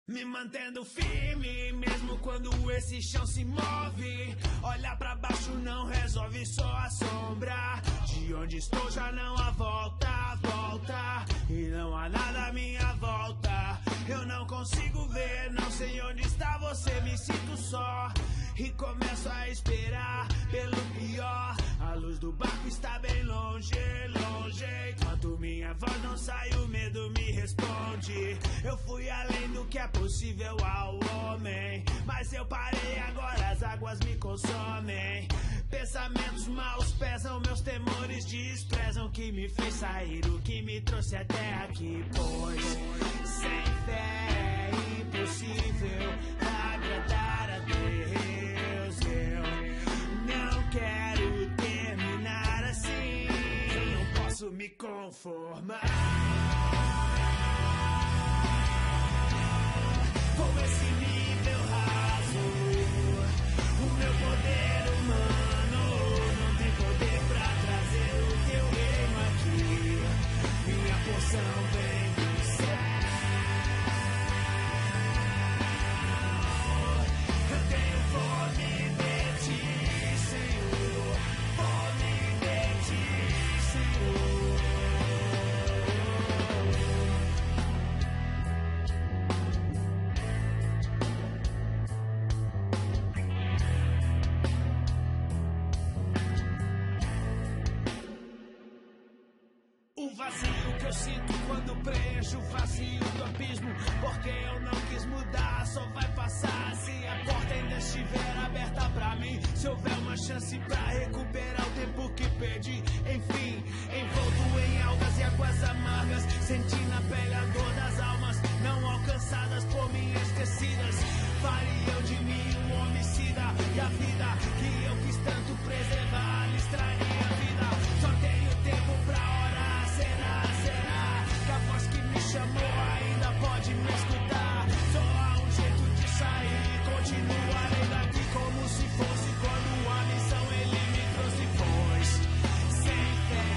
Me mantendo firme, mesmo quando esse chão se move. Olhar pra baixo não resolve, só a sombra. De onde estou já não há volta. E não há nada à minha volta. Eu não consigo ver, não sei onde está você, me sinto só. E começo a esperar pelo pior. A luz do barco está bem longe. Enquanto minha voz não sai, o medo me responde. Eu fui além do que é possível ao homem, mas eu parei, agora as águas me consomem. Pensamentos maus pesam, meus temores desprezam o que me fez sair, o que me trouxe até aqui. Pois sem fé é impossível agradar a Deus. Eu não quero terminar assim, eu não posso me conformar com esse nível raso. O meu poder humano não tem poder pra trazer o teu reino aqui. Minha porção vem do céu. Eu tenho fome de ti, Senhor. Fome de ti, Senhor. O vazio que eu sinto quando preencho o vazio do abismo. Porque eu não quis mudar, só vai passar se a porta ainda estiver aberta pra mim. Se houver uma chance pra recuperar o tempo que perdi. Enfim, envolto em algas e águas amargas, senti na pele a dor das almas não alcançadas por mim, esquecidas. Fariam de mim um homicida, e a vida que eu quis tanto preservar lhes traria a vida. Só tenho tempo pra orar. Será que a voz que me chamou ainda pode me escutar? Só há um jeito de sair, continuo além daqui como se fosse quando a missão ele me trouxe. Pois sem fé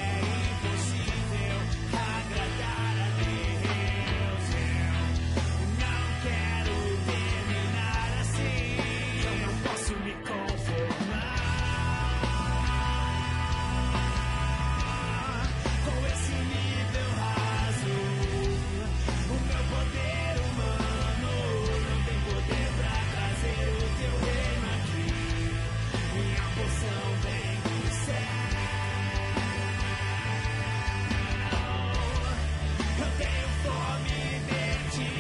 é impossível agradar a Deus. Eu não quero terminar assim, eu não posso me conformar com esse nível raso. O meu poder humano não tem poder pra trazer o teu reino aqui. Minha porção vem do céu. Eu tenho fome de ti,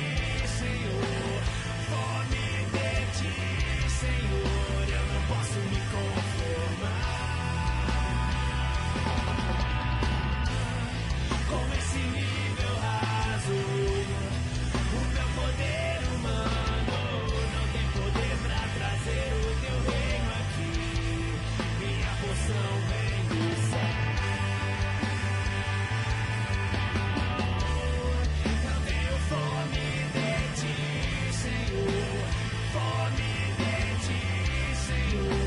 Senhor. Fome de ti, Senhor. Eu não posso me conformar com esse nível raso. O meu poder humano não tem poder pra trazer o teu reino aqui. Minha porção vem do céu. Eu tenho fome de ti, Senhor. Fome de ti, Senhor.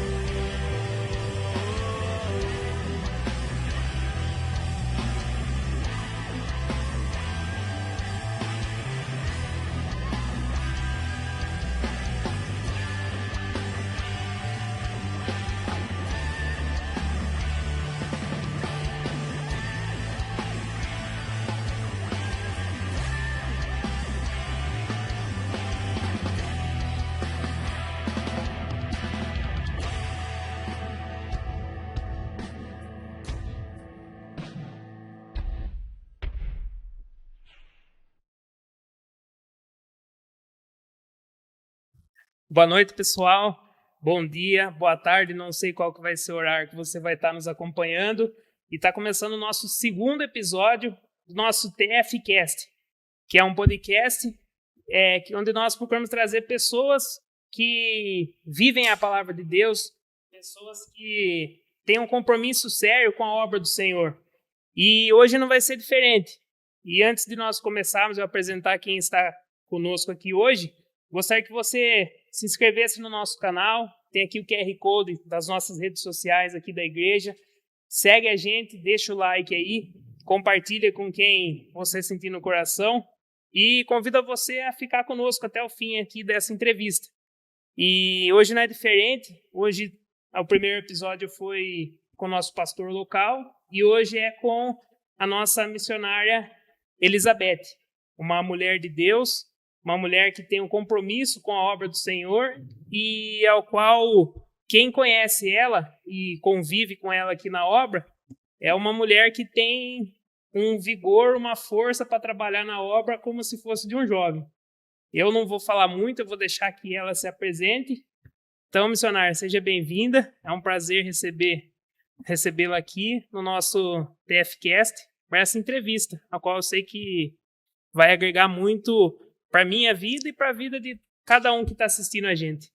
Boa noite, pessoal. Bom dia, boa tarde. Não sei qual que vai ser o horário que você vai estar nos acompanhando. E está começando o nosso segundo episódio do nosso TFcast, que é um podcast onde nós procuramos trazer pessoas que vivem a palavra de Deus, pessoas que têm um compromisso sério com a obra do Senhor. E hoje não vai ser diferente. E antes de nós começarmos a apresentar quem está conosco aqui hoje, gostaria que você se inscrevesse no nosso canal. Tem aqui o QR Code das nossas redes sociais aqui da igreja. Segue a gente, deixa o like aí, compartilha com quem você sentir no coração. e convido você a ficar conosco até o fim aqui dessa entrevista. E hoje não é diferente. Hoje o primeiro episódio foi com o nosso pastor local e hoje é com a nossa missionária Elizabeth, uma mulher de Deus, uma mulher que tem um compromisso com a obra do Senhor e ao qual quem conhece ela e convive com ela aqui na obra é uma mulher que tem um vigor, uma força para trabalhar na obra como se fosse de um jovem. Eu não vou falar muito, eu vou deixar que ela se apresente. Então, missionária, seja bem-vinda. É um prazer recebê-la aqui no nosso TFcast para essa entrevista, a qual eu sei que vai agregar muito para a minha vida e para a vida de cada um que está assistindo a gente.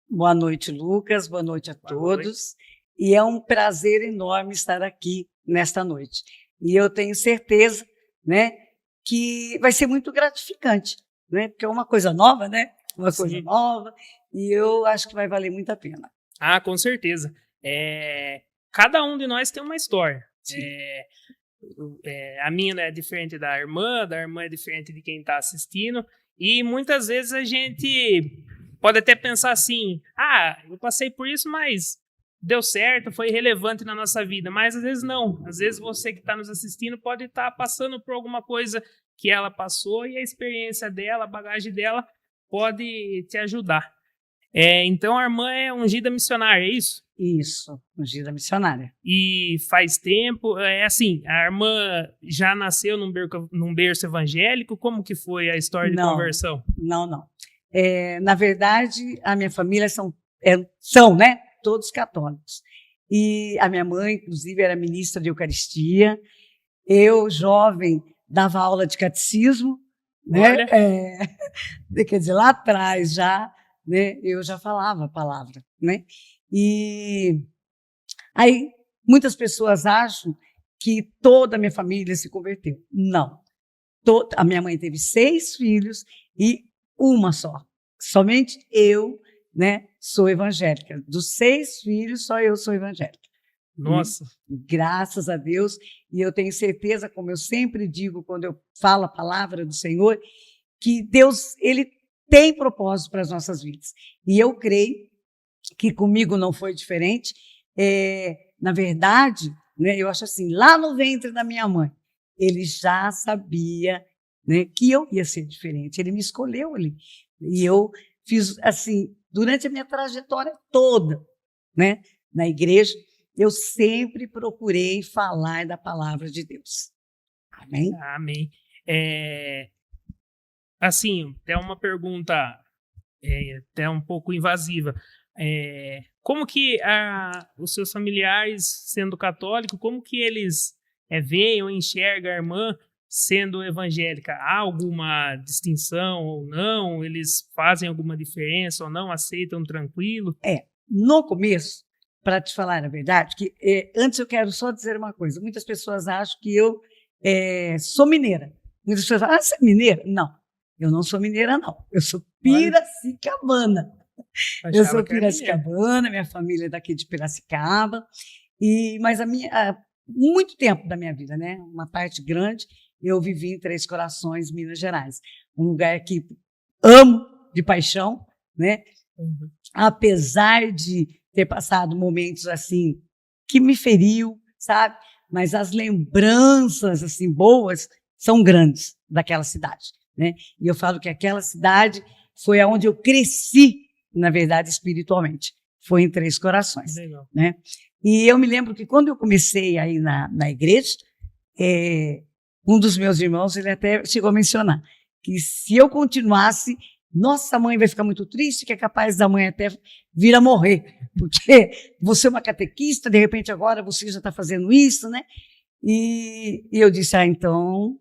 Boa noite, Lucas. Boa noite a todos. E é um prazer enorme estar aqui nesta noite. E eu tenho certeza, né, que vai ser muito gratificante, né, porque é uma coisa nova, né? Uma coisa nova, e eu acho que vai valer muito a pena. Ah, com certeza. Cada um de nós tem uma história. A minha é diferente da irmã é diferente de quem está assistindo, e muitas vezes a gente pode até pensar assim, eu passei por isso, mas deu certo, foi relevante na nossa vida, mas às vezes não. Às vezes você que está nos assistindo pode estar passando por alguma coisa que ela passou e a experiência dela, a bagagem dela pode te ajudar. Então a irmã é ungida missionária, é isso? Isso, ungida missionária. E faz tempo, assim, a irmã já nasceu num berço evangélico? Como que foi a história de conversão? Não. Na verdade, a minha família são, né, todos católicos. E a minha mãe, inclusive, era ministra de Eucaristia. Eu, jovem, dava aula de catecismo, né? Quer dizer, lá atrás já, né, eu já falava a palavra, né? E aí muitas pessoas acham que toda a minha família se converteu. Não. A minha mãe teve 6 filhos e uma só. Somente eu, né, sou evangélica. Dos 6 filhos, só eu sou evangélica. Nossa! Graças a Deus. E eu tenho certeza, como eu sempre digo quando eu falo a palavra do Senhor, que Deus, Ele tem propósito para as nossas vidas. E eu creio que comigo não foi diferente. Na verdade, né, eu acho assim, lá no ventre da minha mãe, Ele já sabia, né, que eu ia ser diferente. Ele me escolheu ali. E eu fiz assim, durante a minha trajetória toda, né, na igreja, eu sempre procurei falar da palavra de Deus. Amém? Amém. Assim, até uma pergunta até um pouco invasiva. Como que os seus familiares, sendo católicos, como que eles veem ou enxergam a irmã sendo evangélica? Há alguma distinção ou não? Eles fazem alguma diferença ou não? Aceitam tranquilo? No começo, para te falar a verdade, que antes eu quero só dizer uma coisa. Muitas pessoas acham que eu sou mineira. Muitas pessoas falam, você é mineira? Não, eu não sou mineira, não. Eu sou piracicabana. Eu sou piracicabana, minha família é daqui de Piracicaba. Mas muito tempo da minha vida, né? Uma parte grande, eu vivi em Três Corações, Minas Gerais. Um lugar que amo de paixão, né? Uhum. Apesar de ter passado momentos assim que me feriu, sabe? Mas as lembranças assim boas são grandes daquela cidade, né? E eu falo que aquela cidade foi aonde eu cresci, na verdade, espiritualmente. Foi em Três Corações, né? E eu me lembro que quando eu comecei aí na igreja, um dos meus irmãos, ele até chegou a mencionar que se eu continuasse, nossa mãe vai ficar muito triste, que é capaz da mãe até vir a morrer, porque você é uma catequista, de repente agora você já está fazendo isso, né? E eu disse, então,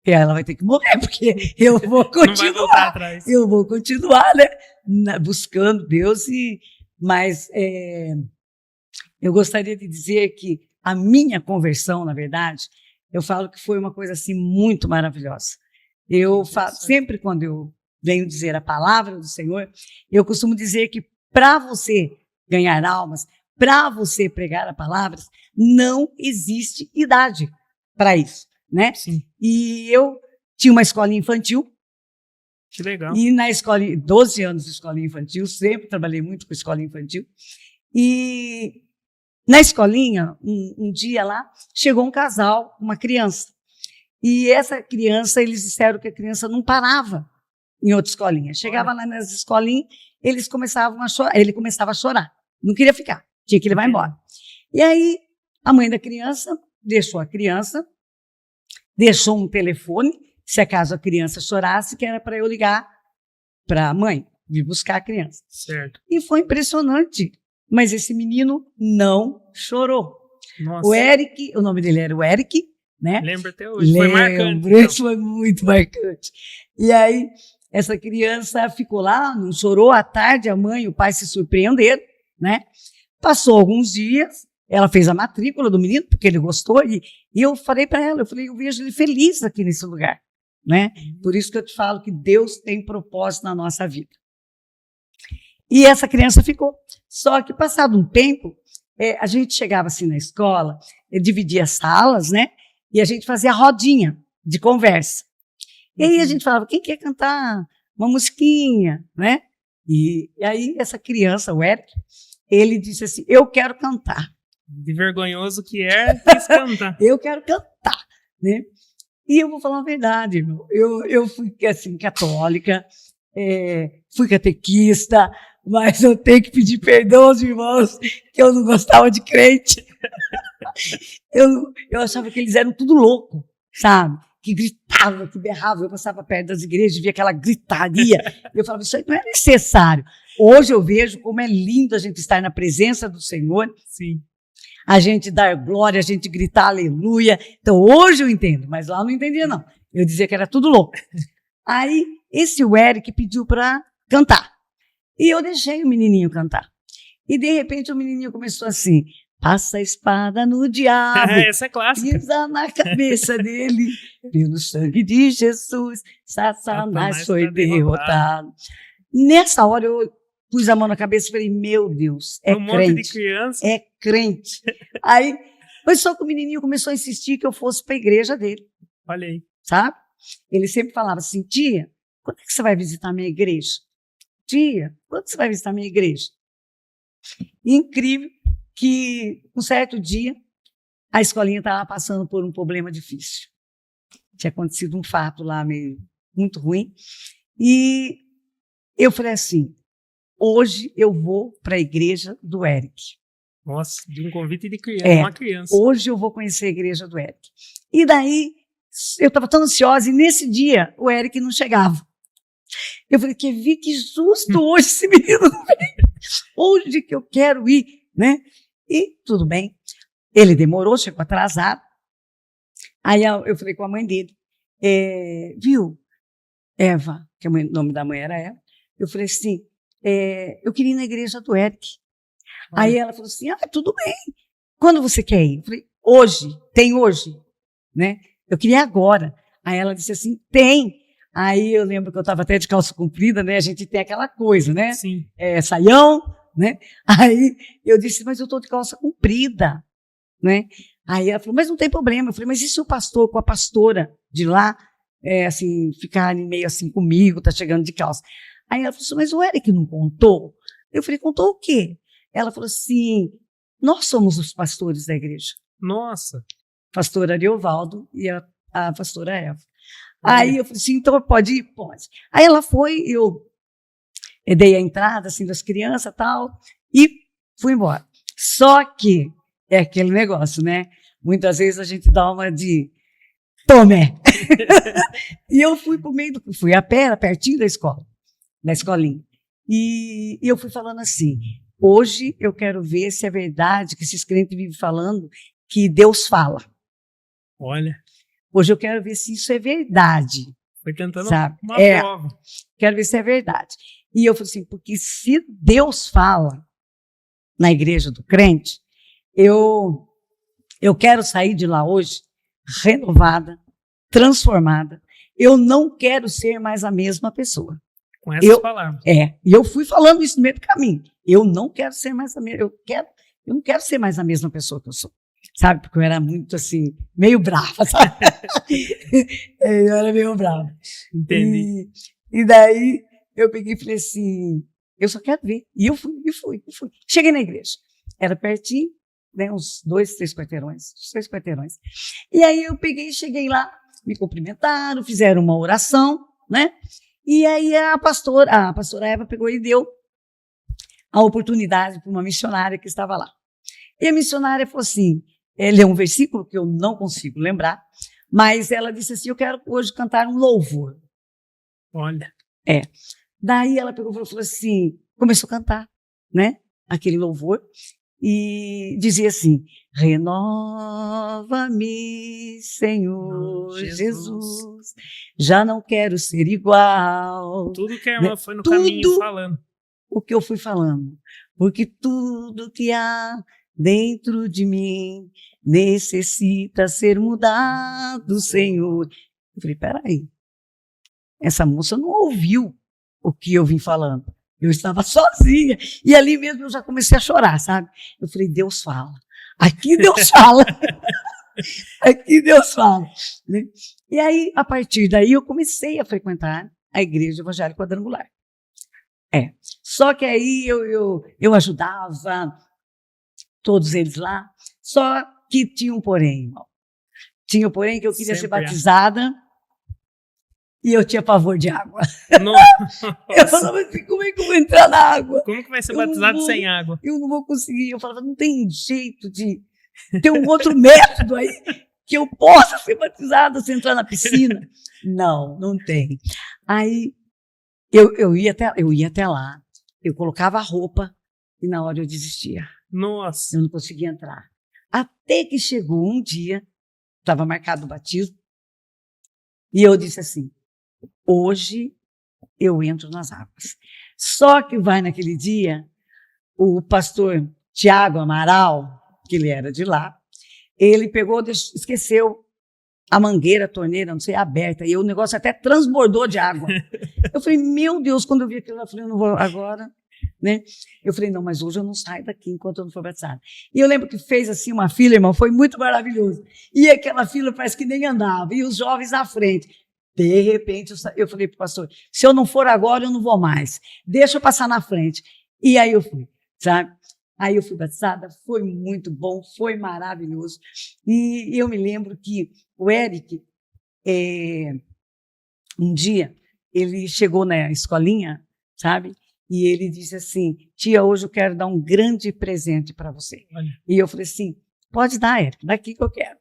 ela vai ter que morrer, porque eu vou continuar. Não vai voltar atrás. Eu vou continuar, né? Buscando Deus. Mas eu gostaria de dizer que a minha conversão, na verdade, eu falo que foi uma coisa assim muito maravilhosa. Eu falo, sempre quando eu venho dizer a palavra do Senhor, eu costumo dizer que para você ganhar almas, para você pregar a palavra, não existe idade para isso, né? Sim. E eu tinha uma escolinha infantil. Que legal. E na escolinha, 12 anos de escolinha infantil, sempre trabalhei muito com escolinha infantil. E na escolinha, um dia lá, chegou um casal, uma criança. E essa criança, eles disseram que a criança não parava em outra escolinha. Chegava lá nas escolinhas, ele começava a chorar. Não queria ficar, tinha que levar embora. E aí, a mãe da criança deixou um telefone, se acaso a criança chorasse, que era para eu ligar para a mãe, vir buscar a criança. Certo. E foi impressionante, mas esse menino não chorou. Nossa. O Eric, o nome dele era o Eric, né? Lembro até hoje, foi marcante. Isso foi muito marcante. E aí, essa criança ficou lá, não chorou. À tarde, a mãe e o pai se surpreenderam, né? Passou alguns dias, ela fez a matrícula do menino, porque ele gostou, e eu falei para ela, eu vejo ele feliz aqui nesse lugar, né? Por isso que eu te falo que Deus tem propósito na nossa vida. E essa criança ficou. Só que, passado um tempo, a gente chegava assim na escola, dividia salas, né? E a gente fazia rodinha de conversa. E aí a gente falava, quem quer cantar uma musiquinha, né? E aí essa criança, o Eric, ele disse assim, eu quero cantar. De vergonhoso que quis cantar. Eu quero cantar, né? E eu vou falar a verdade, irmão. Eu fui, assim, católica, fui catequista, mas eu tenho que pedir perdão aos irmãos que eu não gostava de crente. Eu achava que eles eram tudo louco, sabe? Que gritava, que berrava. Eu passava perto das igrejas, via aquela gritaria. Eu falava, isso aí não é necessário. Hoje eu vejo como é lindo a gente estar na presença do Senhor. Sim. A gente dar glória, a gente gritar aleluia. Então hoje eu entendo, mas lá eu não entendia não. Eu dizia que era tudo louco. Aí esse Eric pediu para cantar. E eu deixei o menininho cantar. E de repente o menininho começou assim, passa a espada no diabo. Essa é clássica. Pisa na cabeça dele. Pelo sangue de Jesus, Satanás foi derrotado. Nessa hora eu pus a mão na cabeça e falei, meu Deus, é crente. Monte de criança. É crente. Aí, mas só que o menininho começou a insistir que eu fosse para a igreja dele. Olha aí. Sabe? Ele sempre falava assim, tia, quando é que você vai visitar a minha igreja? Tia, quando você vai visitar a minha igreja? E incrível que, um certo dia, a escolinha estava passando por um problema difícil. Tinha acontecido um fato lá meio muito ruim. E eu falei assim, hoje eu vou para a igreja do Eric. Nossa, de um convite de criança, uma criança. Hoje eu vou conhecer a igreja do Eric. E daí, eu estava tão ansiosa, e nesse dia, o Eric não chegava. Eu falei, que justo hoje esse menino não vem. Hoje que eu quero ir, né? E tudo bem. Ele demorou, chegou atrasado. Aí eu falei com a mãe dele, viu, Eva, que o nome da mãe era Eva, eu falei assim, eu queria ir na igreja do Eric. Aí ela falou assim, tudo bem. Quando você quer ir? Eu falei, hoje, tem hoje, né? Eu queria agora. Aí ela disse assim, tem. Aí eu lembro que eu estava até de calça comprida, né? A gente tem aquela coisa, né? Sim. Saião, né? Aí eu disse, mas eu estou de calça comprida, né? Aí ela falou, mas não tem problema. Eu falei, mas e se o pastor com a pastora de lá, assim, ficar meio assim comigo, tá chegando de calça? Aí ela falou assim, mas o Eric não contou? Eu falei, contou o quê? Ela falou assim, nós somos os pastores da igreja. Nossa. Pastor Ariovaldo e a pastora Eva. Aí eu falei assim, então pode ir? Pode. Aí ela foi, eu dei a entrada assim, das crianças e tal, e fui embora. Só que é aquele negócio, né? Muitas vezes a gente dá uma de Tomé. E eu fui pro meio fui a pé, pertinho da escola, da escolinha. E eu fui falando assim, hoje eu quero ver se é verdade que esses crentes vivem falando que Deus fala. Olha. Hoje eu quero ver se isso é verdade. Foi tentando sabe? uma prova. Quero ver se é verdade. E eu falei assim, porque se Deus fala na igreja do crente, eu quero sair de lá hoje renovada, transformada. Eu não quero ser mais a mesma pessoa. Com essas palavras. E eu fui falando isso no meio do caminho. Eu não quero ser mais a mesma, eu não quero ser mais a mesma pessoa que eu sou. sabe? Porque eu era muito, assim, meio brava, sabe? Eu era meio brava. Entendi. E daí eu peguei e falei assim, eu só quero ver. E eu fui. Cheguei na igreja. Era pertinho, né, uns 2, 3 quarteirões. E aí eu peguei e cheguei lá, me cumprimentaram, fizeram uma oração, né? E aí a pastora Eva pegou e deu a oportunidade para uma missionária que estava lá. E a missionária falou assim, leu um versículo que eu não consigo lembrar, mas ela disse assim, eu quero hoje cantar um louvor. Olha. Daí ela pegou e falou assim, começou a cantar, né? Aquele louvor. E dizia assim, renova-me, Senhor Jesus, já não quero ser igual. Tudo que a irmã foi no caminho falando. O que eu fui falando. Porque tudo que há dentro de mim necessita ser mudado, Senhor. Eu falei, peraí, essa moça não ouviu o que eu vim falando. Eu estava sozinha. E ali mesmo eu já comecei a chorar, sabe? Eu falei, Deus fala. Aqui Deus fala. Aqui Deus fala. Né? E aí, a partir daí, eu comecei a frequentar a Igreja Evangélica Quadrangular. Só que aí eu ajudava todos eles lá. Só que tinha um porém, irmão. Tinha um porém que eu queria ser batizada. E eu tinha pavor de água. Eu falava assim, como é que eu vou entrar na água? Como que vai ser batizado sem água? Eu não vou conseguir. Eu falava, não tem jeito de ter um outro método aí que eu possa ser batizada sem entrar na piscina. Não tem. Aí eu ia até lá, eu colocava a roupa e na hora eu desistia. Nossa. Eu não conseguia entrar. Até que chegou um dia, estava marcado o batismo, e eu disse assim, hoje eu entro nas águas. Só que vai naquele dia, o pastor Tiago Amaral, que ele era de lá, ele pegou, esqueceu a mangueira, a torneira, não sei, aberta, e o negócio até transbordou de água. Eu falei, meu Deus, quando eu vi aquilo, eu falei, eu não vou agora, né? Eu falei, não, mas hoje eu não saio daqui enquanto eu não for batizada. E eu lembro que fez assim uma fila, irmão, foi muito maravilhoso. E aquela fila parece que nem andava, e os jovens na frente. De repente, eu falei para o pastor, se eu não for agora, eu não vou mais. Deixa eu passar na frente. E aí eu fui, sabe? Aí eu fui batizada, foi muito bom, foi maravilhoso. E eu me lembro que o Eric, um dia, ele chegou na escolinha, sabe? E ele disse assim, tia, hoje eu quero dar um grande presente para você. Olha. E eu falei assim, pode dar, Eric, daqui que eu quero.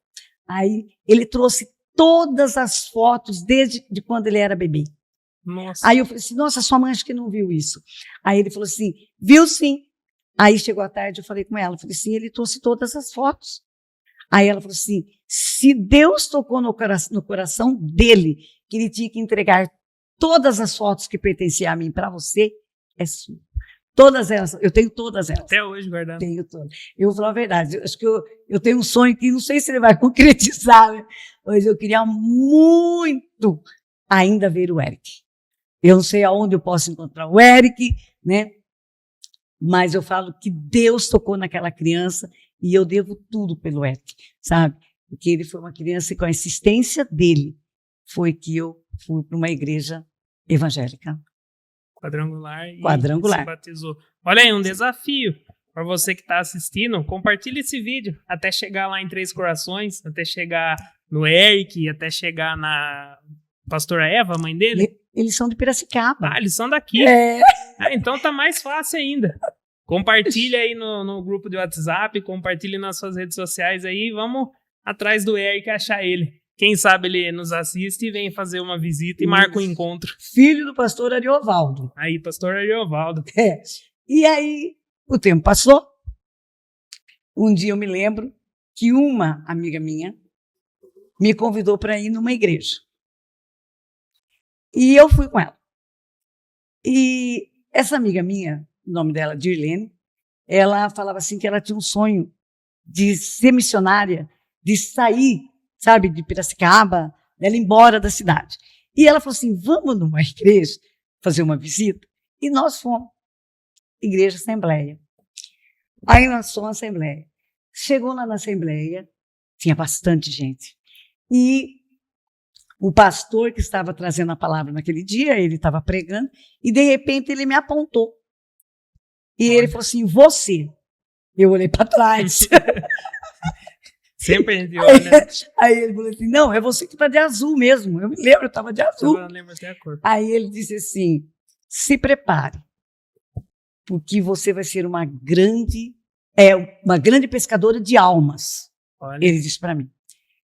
Aí ele trouxe todas as fotos desde quando ele era bebê. Nossa. Aí eu falei assim, nossa, sua mãe acho que não viu isso. Aí ele falou assim, viu sim. Aí chegou a tarde, eu falei com ela, falei assim, ele trouxe todas as fotos. Aí ela falou assim, se Deus tocou no coração dele, que ele tinha que entregar todas as fotos que pertenciam a mim para você, é sua. Todas elas, eu tenho todas elas. Até hoje, verdade. Tenho todas. Eu vou falar a verdade, acho que eu tenho um sonho que não sei se ele vai concretizar, né? Mas eu queria muito ainda ver o Eric. Eu não sei aonde eu posso encontrar o Eric, né? Mas eu falo que Deus tocou naquela criança e eu devo tudo pelo Eric, sabe? Porque ele foi uma criança e com a insistência dele foi que eu fui para uma igreja evangélica. Quadrangular. E Quadrangular. Se batizou. Olha aí, um desafio para você que está assistindo. Compartilhe esse vídeo até chegar lá em Três Corações, até chegar no Eric, até chegar na pastora Eva, a mãe dele. Eles são de Piracicaba. Ah, eles são daqui. Então tá mais fácil ainda. Compartilha aí no grupo de WhatsApp, compartilhe nas suas redes sociais aí, vamos atrás do Eric achar ele. Quem sabe ele nos assiste e vem fazer uma visita e marca um encontro. Filho do pastor Ariovaldo. Aí, pastor Ariovaldo. E aí, o tempo passou. Um dia eu me lembro que uma amiga minha me convidou para ir numa igreja. E eu fui com ela. E essa amiga minha, o nome dela, Dirlene, ela falava assim que ela tinha um sonho de ser missionária, de sair, sabe, de Piracicaba, dela ir embora da cidade. E ela falou assim, vamos numa igreja fazer uma visita? E nós fomos. Igreja Assembleia. Aí nós fomos à Assembleia. Chegou lá na assembleia, tinha bastante gente. E o pastor que estava trazendo a palavra naquele dia, ele estava pregando, e de repente ele me apontou. E ele falou assim, você. Eu olhei para trás. Sempre a gente olha. Aí ele falou assim, não, é você que está de azul mesmo. Eu me lembro, eu estava de azul. Eu lembro até a cor. Aí ele disse assim, se prepare, porque você vai ser uma grande pescadora de almas. Olha. Ele disse para mim.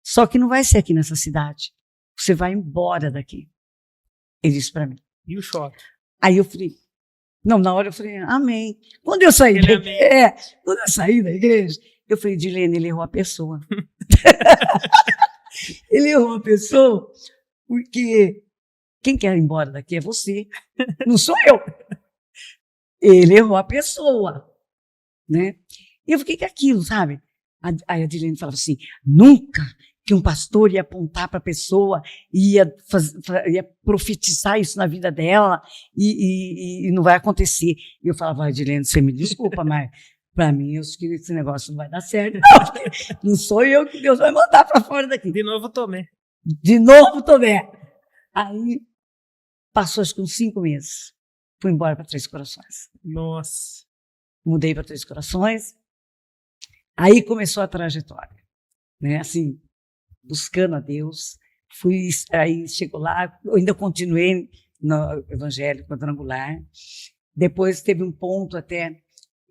Só que não vai ser aqui nessa cidade. Você vai embora daqui. Ele disse para mim. E o choque? Aí eu falei, não, na hora eu falei, amém. Quando eu saí quando eu saí da igreja, eu falei, Dilene, ele errou a pessoa. Ele errou a pessoa, porque quem quer ir embora daqui é você, não sou eu. Ele errou a pessoa, né? E eu fiquei com aquilo, sabe? Aí a Dilene falava assim, nunca que um pastor ia apontar para a pessoa e ia profetizar isso na vida dela e não vai acontecer. E eu falava, Dilene, você me desculpa, mas para mim, eu acho que esse negócio não vai dar certo. Não sou eu que Deus vai mandar para fora daqui. De novo, Tomé. De novo, Tomé. Aí, passou acho que uns 5 meses. Fui embora para Três Corações. Nossa. Mudei para Três Corações. Aí começou a trajetória. Né? Assim, buscando a Deus. Aí chegou lá, eu ainda continuei no Evangelho Quadrangular. Depois teve um ponto até...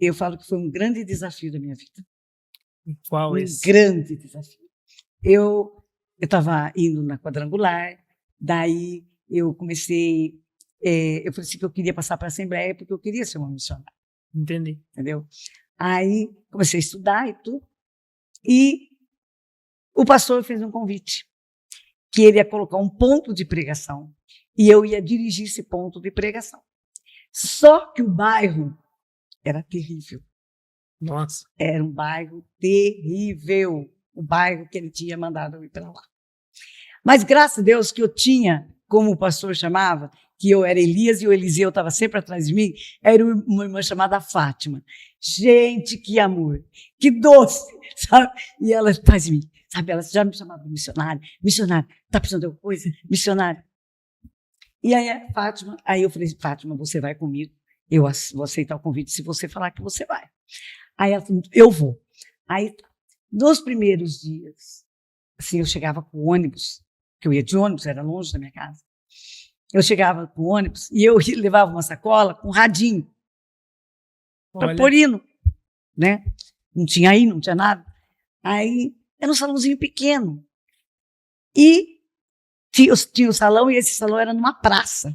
Eu falo que foi um grande desafio da minha vida. Qual esse? Um grande desafio. Eu estava indo na Quadrangular, daí eu comecei... eu falei assim que eu queria passar para a Assembleia porque eu queria ser uma missionária. Entendi. Entendeu? Aí comecei a estudar e tudo. E o pastor fez um convite que ele ia colocar um ponto de pregação e eu ia dirigir esse ponto de pregação. Só que o bairro era terrível. Nossa. Era um bairro terrível, o bairro que ele tinha mandado eu ir para lá. Mas graças a Deus que eu tinha, como o pastor chamava, que eu era Elias e o Eliseu estava sempre atrás de mim, era uma irmã chamada Fátima. Gente, que amor, que doce, sabe? E ela atrás de mim, sabe? Ela já me chamava de missionária, está precisando de alguma coisa? Missionária. E aí aí eu falei, Fátima, você vai comigo. Eu vou aceitar o convite se você falar que você vai. Aí ela falou, eu vou. Aí, nos primeiros dias, assim, eu chegava com o ônibus, que eu ia de ônibus, era longe da minha casa. Eu chegava com o ônibus e eu levava uma sacola com radinho. Para pôr hino, né? Não tinha hino, não tinha nada. Aí, era um salãozinho pequeno. E tinha o salão, e esse salão era numa praça.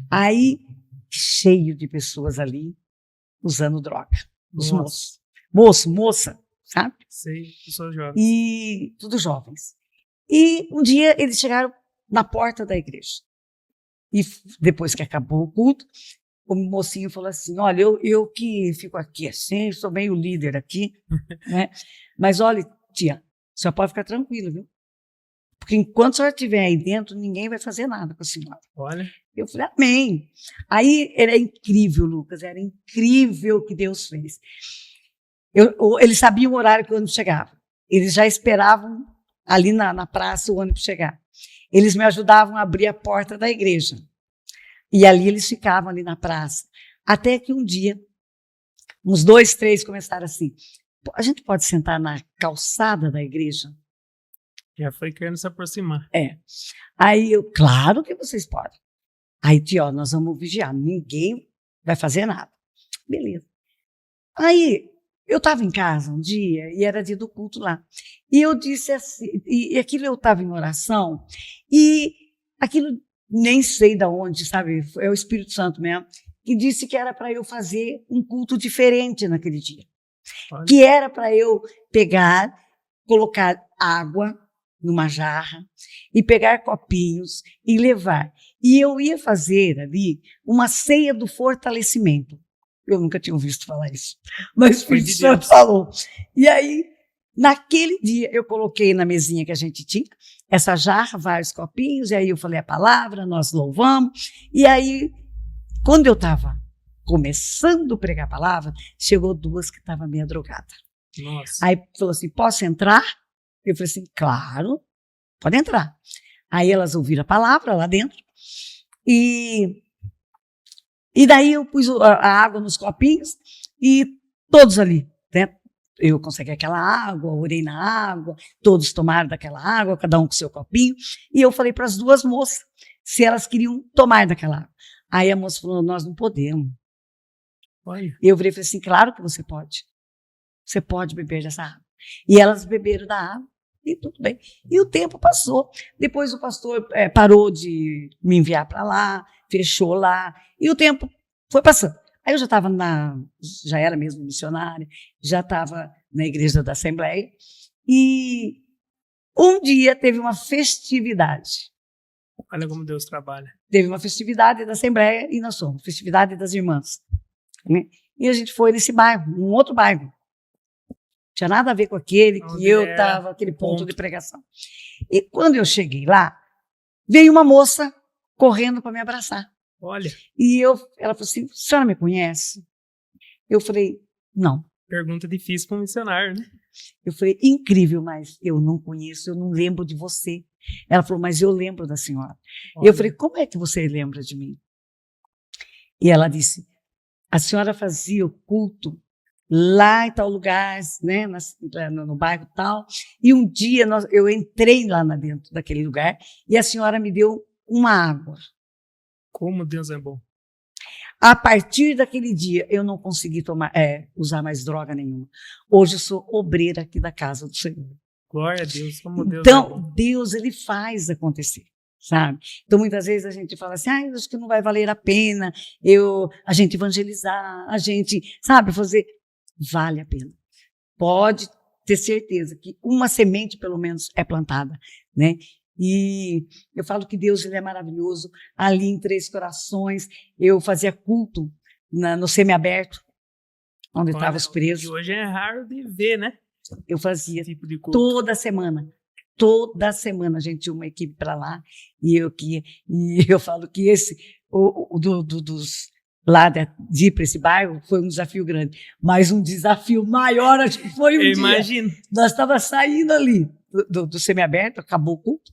Aí, cheio de pessoas ali usando droga. Os moços. Moça, sabe? Sei, pessoas jovens. E tudo jovens. E um dia eles chegaram na porta da igreja. E depois que acabou o culto, o mocinho falou assim, olha, eu que fico aqui assim, sou meio líder aqui, né? Mas olha, tia, a senhora pode ficar tranquila, viu? Porque enquanto a senhora estiver aí dentro, ninguém vai fazer nada com a senhora. Olha. Eu falei, amém. Aí era incrível, Lucas, era incrível o que Deus fez. Eles sabiam o horário que o ônibus chegava. Eles já esperavam ali na praça o ônibus chegar. Eles me ajudavam a abrir a porta da igreja. E ali eles ficavam ali na praça. Até que um dia, uns 2, 3 começaram assim, a gente pode sentar na calçada da igreja? Já foi querendo se aproximar. Aí eu, claro que vocês podem. Aí, tia, nós vamos vigiar, ninguém vai fazer nada. Beleza. Aí, eu estava em casa um dia, e era dia do culto lá, e eu disse assim, e aquilo eu estava em oração, e aquilo nem sei de onde, sabe, é o Espírito Santo mesmo, que disse que era para eu fazer um culto diferente naquele dia. Olha. Que era para eu pegar, colocar água numa jarra e pegar copinhos e levar. E eu ia fazer ali uma ceia do fortalecimento. Eu nunca tinha visto falar isso, mas o Espírito Santo falou. E aí, naquele dia, eu coloquei na mesinha que a gente tinha, essa jarra, vários copinhos, e aí eu falei a palavra, nós louvamos, e aí, quando eu estava começando a pregar a palavra, chegou 2 que estavam meio drogadas. Nossa. Aí falou assim, posso entrar? Eu falei assim, claro, pode entrar. Aí elas ouviram a palavra lá dentro e daí eu pus a água nos copinhos e todos ali, né? Eu consegui aquela água, orei na água, todos tomaram daquela água, cada um com seu copinho, e eu falei para as duas moças se elas queriam tomar daquela água. Aí a moça falou, nós não podemos. Olha. E eu virei e falei assim, claro que você pode. Você pode beber dessa água. E elas beberam da água, e tudo bem. E o tempo passou. Depois o pastor parou de me enviar para lá, fechou lá, e o tempo foi passando. Aí eu já era mesmo missionária, já estava na igreja da Assembleia, e um dia teve uma festividade. Olha como Deus trabalha. Teve uma festividade da Assembleia e nós fomos, festividade das irmãs. Né? E a gente foi nesse bairro, num outro bairro. Não tinha nada a ver com aquele que eu estava, aquele ponto de pregação. E quando eu cheguei lá, veio uma moça correndo para me abraçar. Olha. E ela falou assim, a senhora me conhece? Eu falei, não. Pergunta difícil para um missionário, né? Eu falei, incrível, mas eu não conheço, eu não lembro de você. Ela falou, mas eu lembro da senhora. Olha. Eu falei, como é que você lembra de mim? E ela disse, a senhora fazia o culto lá em tal lugar, né, no bairro tal, e um dia eu entrei lá dentro daquele lugar e a senhora me deu uma água. Como Deus é bom. A partir daquele dia, eu não consegui usar mais droga nenhuma. Hoje eu sou obreira aqui da casa do Senhor. Glória a Deus, como Deus Então, é bom. Deus, ele faz acontecer, sabe? Então, muitas vezes a gente fala assim, eu acho que não vai valer a pena a gente evangelizar, a gente, sabe, fazer. Vale a pena. Pode ter certeza que uma semente, pelo menos, é plantada, né? E eu falo que Deus, ele é maravilhoso. Ali em Três Corações, eu fazia culto no semiaberto, onde estavam os presos. E hoje é raro de ver, né? Eu fazia tipo de culto. toda semana. Toda semana a gente tinha uma equipe para lá. E eu falo que dos lá de ir para esse bairro foi um desafio grande. Mas um desafio maior, acho que foi dia. Imagino. Nós estávamos saindo ali do semiaberto, acabou o culto,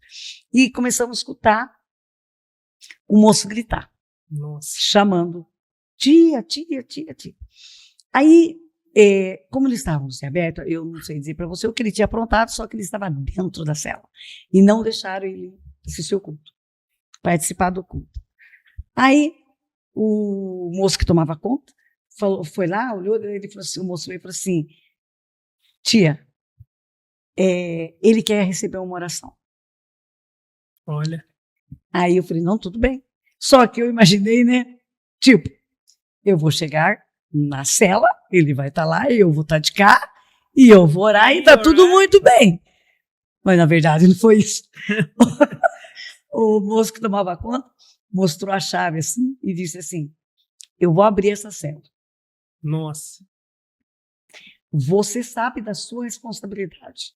e começamos a escutar o moço gritar. Nossa. Chamando, tia, tia, tia, tia. Aí, como eles estavam no semiaberto, eu não sei dizer para você o que ele tinha aprontado, só que ele estava dentro da cela. E não deixaram ele assistir o culto, participar do culto. Aí, o moço que tomava conta foi lá, olhou, ele falou assim, o moço veio e falou assim, tia, ele quer receber uma oração. Olha. Aí eu falei, não, tudo bem. Só que eu imaginei, né? Tipo, eu vou chegar na cela, ele vai estar lá, eu vou estar de cá, e eu vou orar e tá tudo muito bem. Mas na verdade não foi isso. O moço que tomava conta mostrou a chave assim e disse assim, eu vou abrir essa cela. Nossa. Você sabe da sua responsabilidade.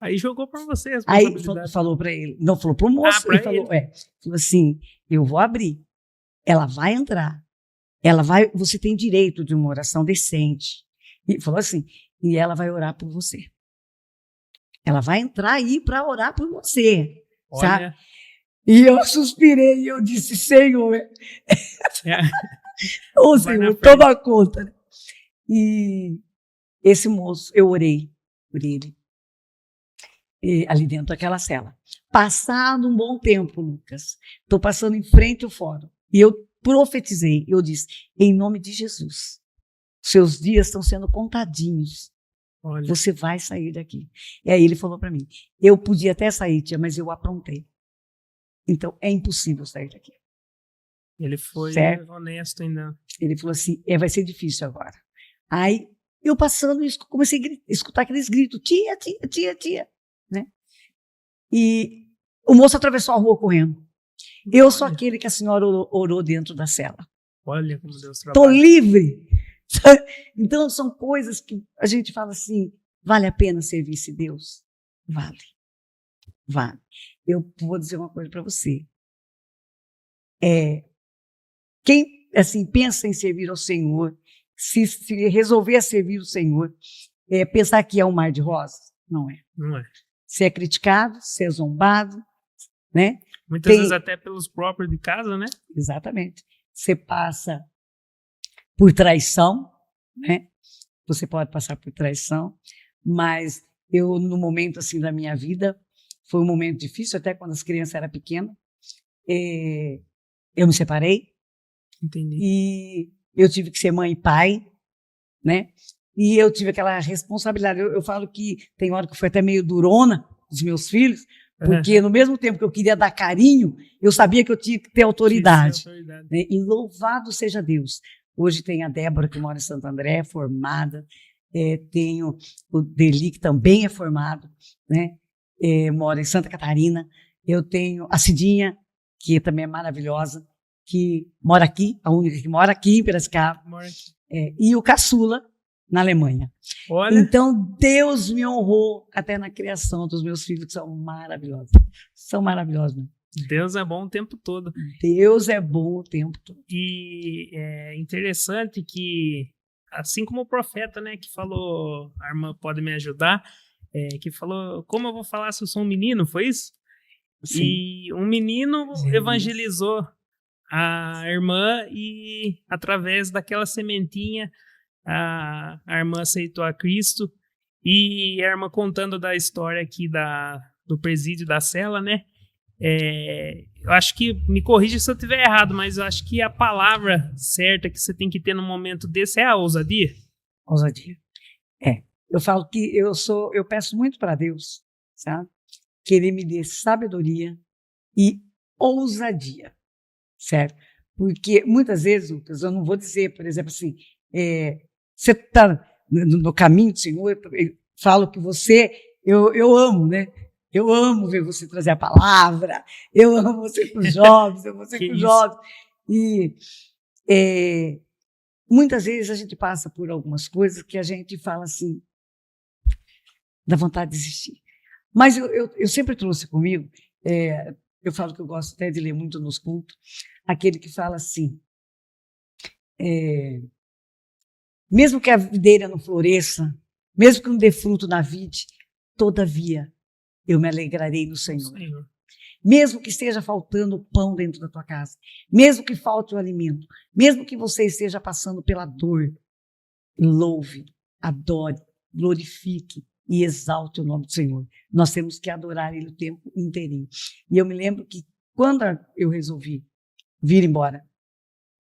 Aí jogou para você a responsabilidade. Aí falou para ele, não falou para o moço, ele falou assim, eu vou abrir, ela vai entrar, você tem direito de uma oração decente. E falou assim, e ela vai orar por você. Ela vai entrar aí para orar por você, sabe? E eu suspirei e eu disse, Senhor, Senhor, toma conta. Né? E esse moço, eu orei por ele. Ali dentro daquela cela. Passado um bom tempo, Lucas, estou passando em frente ao fórum, e eu profetizei, eu disse, em nome de Jesus, seus dias estão sendo contadinhos, olha. Você vai sair daqui. E aí ele falou para mim, eu podia até sair, tia, mas eu aprontei. Então, é impossível sair daqui. Ele foi honesto ainda. Ele falou assim, vai ser difícil agora. Aí, eu passando, comecei a escutar aqueles gritos, tia, tia, tia, tia. Né? E o moço atravessou a rua correndo. Eu sou aquele que a senhora orou dentro da cela. Olha como Deus trabalha. Estou livre. Então são coisas que a gente fala assim, vale a pena servir esse Deus? Vale. Vale. Eu vou dizer uma coisa para você. Quem assim pensa em servir ao Senhor, se resolver servir o Senhor, pensar que é um mar de rosas. Não é. Não é. Você é criticado, você é zombado, né? Muitas vezes até pelos próprios de casa, né? Exatamente. Você passa por traição, né? Você pode passar por traição, mas eu, no momento assim da minha vida, foi um momento difícil, até quando as crianças eram pequenas, eu me separei. Entendi. E eu tive que ser mãe e pai, né? E eu tive aquela responsabilidade. Eu falo que tem hora que eu fui até meio durona dos meus filhos, porque no mesmo tempo que eu queria dar carinho, eu sabia que eu tinha que ter autoridade. Né? E louvado seja Deus. Hoje tem a Débora, que mora em Santo André, formada. Tenho o Deli, que também é formado, né? Mora em Santa Catarina. Eu tenho a Cidinha, que também é maravilhosa, que mora aqui, a única que mora aqui em Piracicaba. E o Caçula, na Alemanha. Olha. Então, Deus me honrou até na criação dos meus filhos, que são maravilhosos. São maravilhosos, né? Deus é bom o tempo todo. Deus é bom o tempo todo. E é interessante que, assim como o profeta, né, que falou, a irmã pode me ajudar, que falou, como eu vou falar se eu sou um menino, foi isso? Sim. E um menino evangelizou a irmã e, através daquela sementinha, a irmã aceitou a Cristo. E a irmã contando da história aqui do presídio da cela, né? Eu acho que, me corrija se eu estiver errado, mas eu acho que a palavra certa que você tem que ter no momento desse é a ousadia. Ousadia. Eu falo que eu peço muito para Deus, sabe? Que Ele me dê sabedoria e ousadia, certo? Porque muitas vezes, Lucas, eu não vou dizer, por exemplo, assim, você está no caminho do Senhor, eu falo que eu amo, né? Eu amo ver você trazer a palavra, eu amo você com os jovens, eu amo você com os jovens. E muitas vezes a gente passa por algumas coisas que a gente fala assim, dá vontade de desistir. Mas eu sempre trouxe comigo, eu falo que eu gosto até de ler muito nos cultos, aquele que fala assim, mesmo que a videira não floresça, mesmo que não dê fruto na vide, todavia eu me alegrarei no Senhor. Mesmo que esteja faltando pão dentro da tua casa, mesmo que falte o alimento, mesmo que você esteja passando pela dor, louve, adore, glorifique e exalte o nome do Senhor. Nós temos que adorar Ele o tempo inteirinho. E eu me lembro que quando eu resolvi vir embora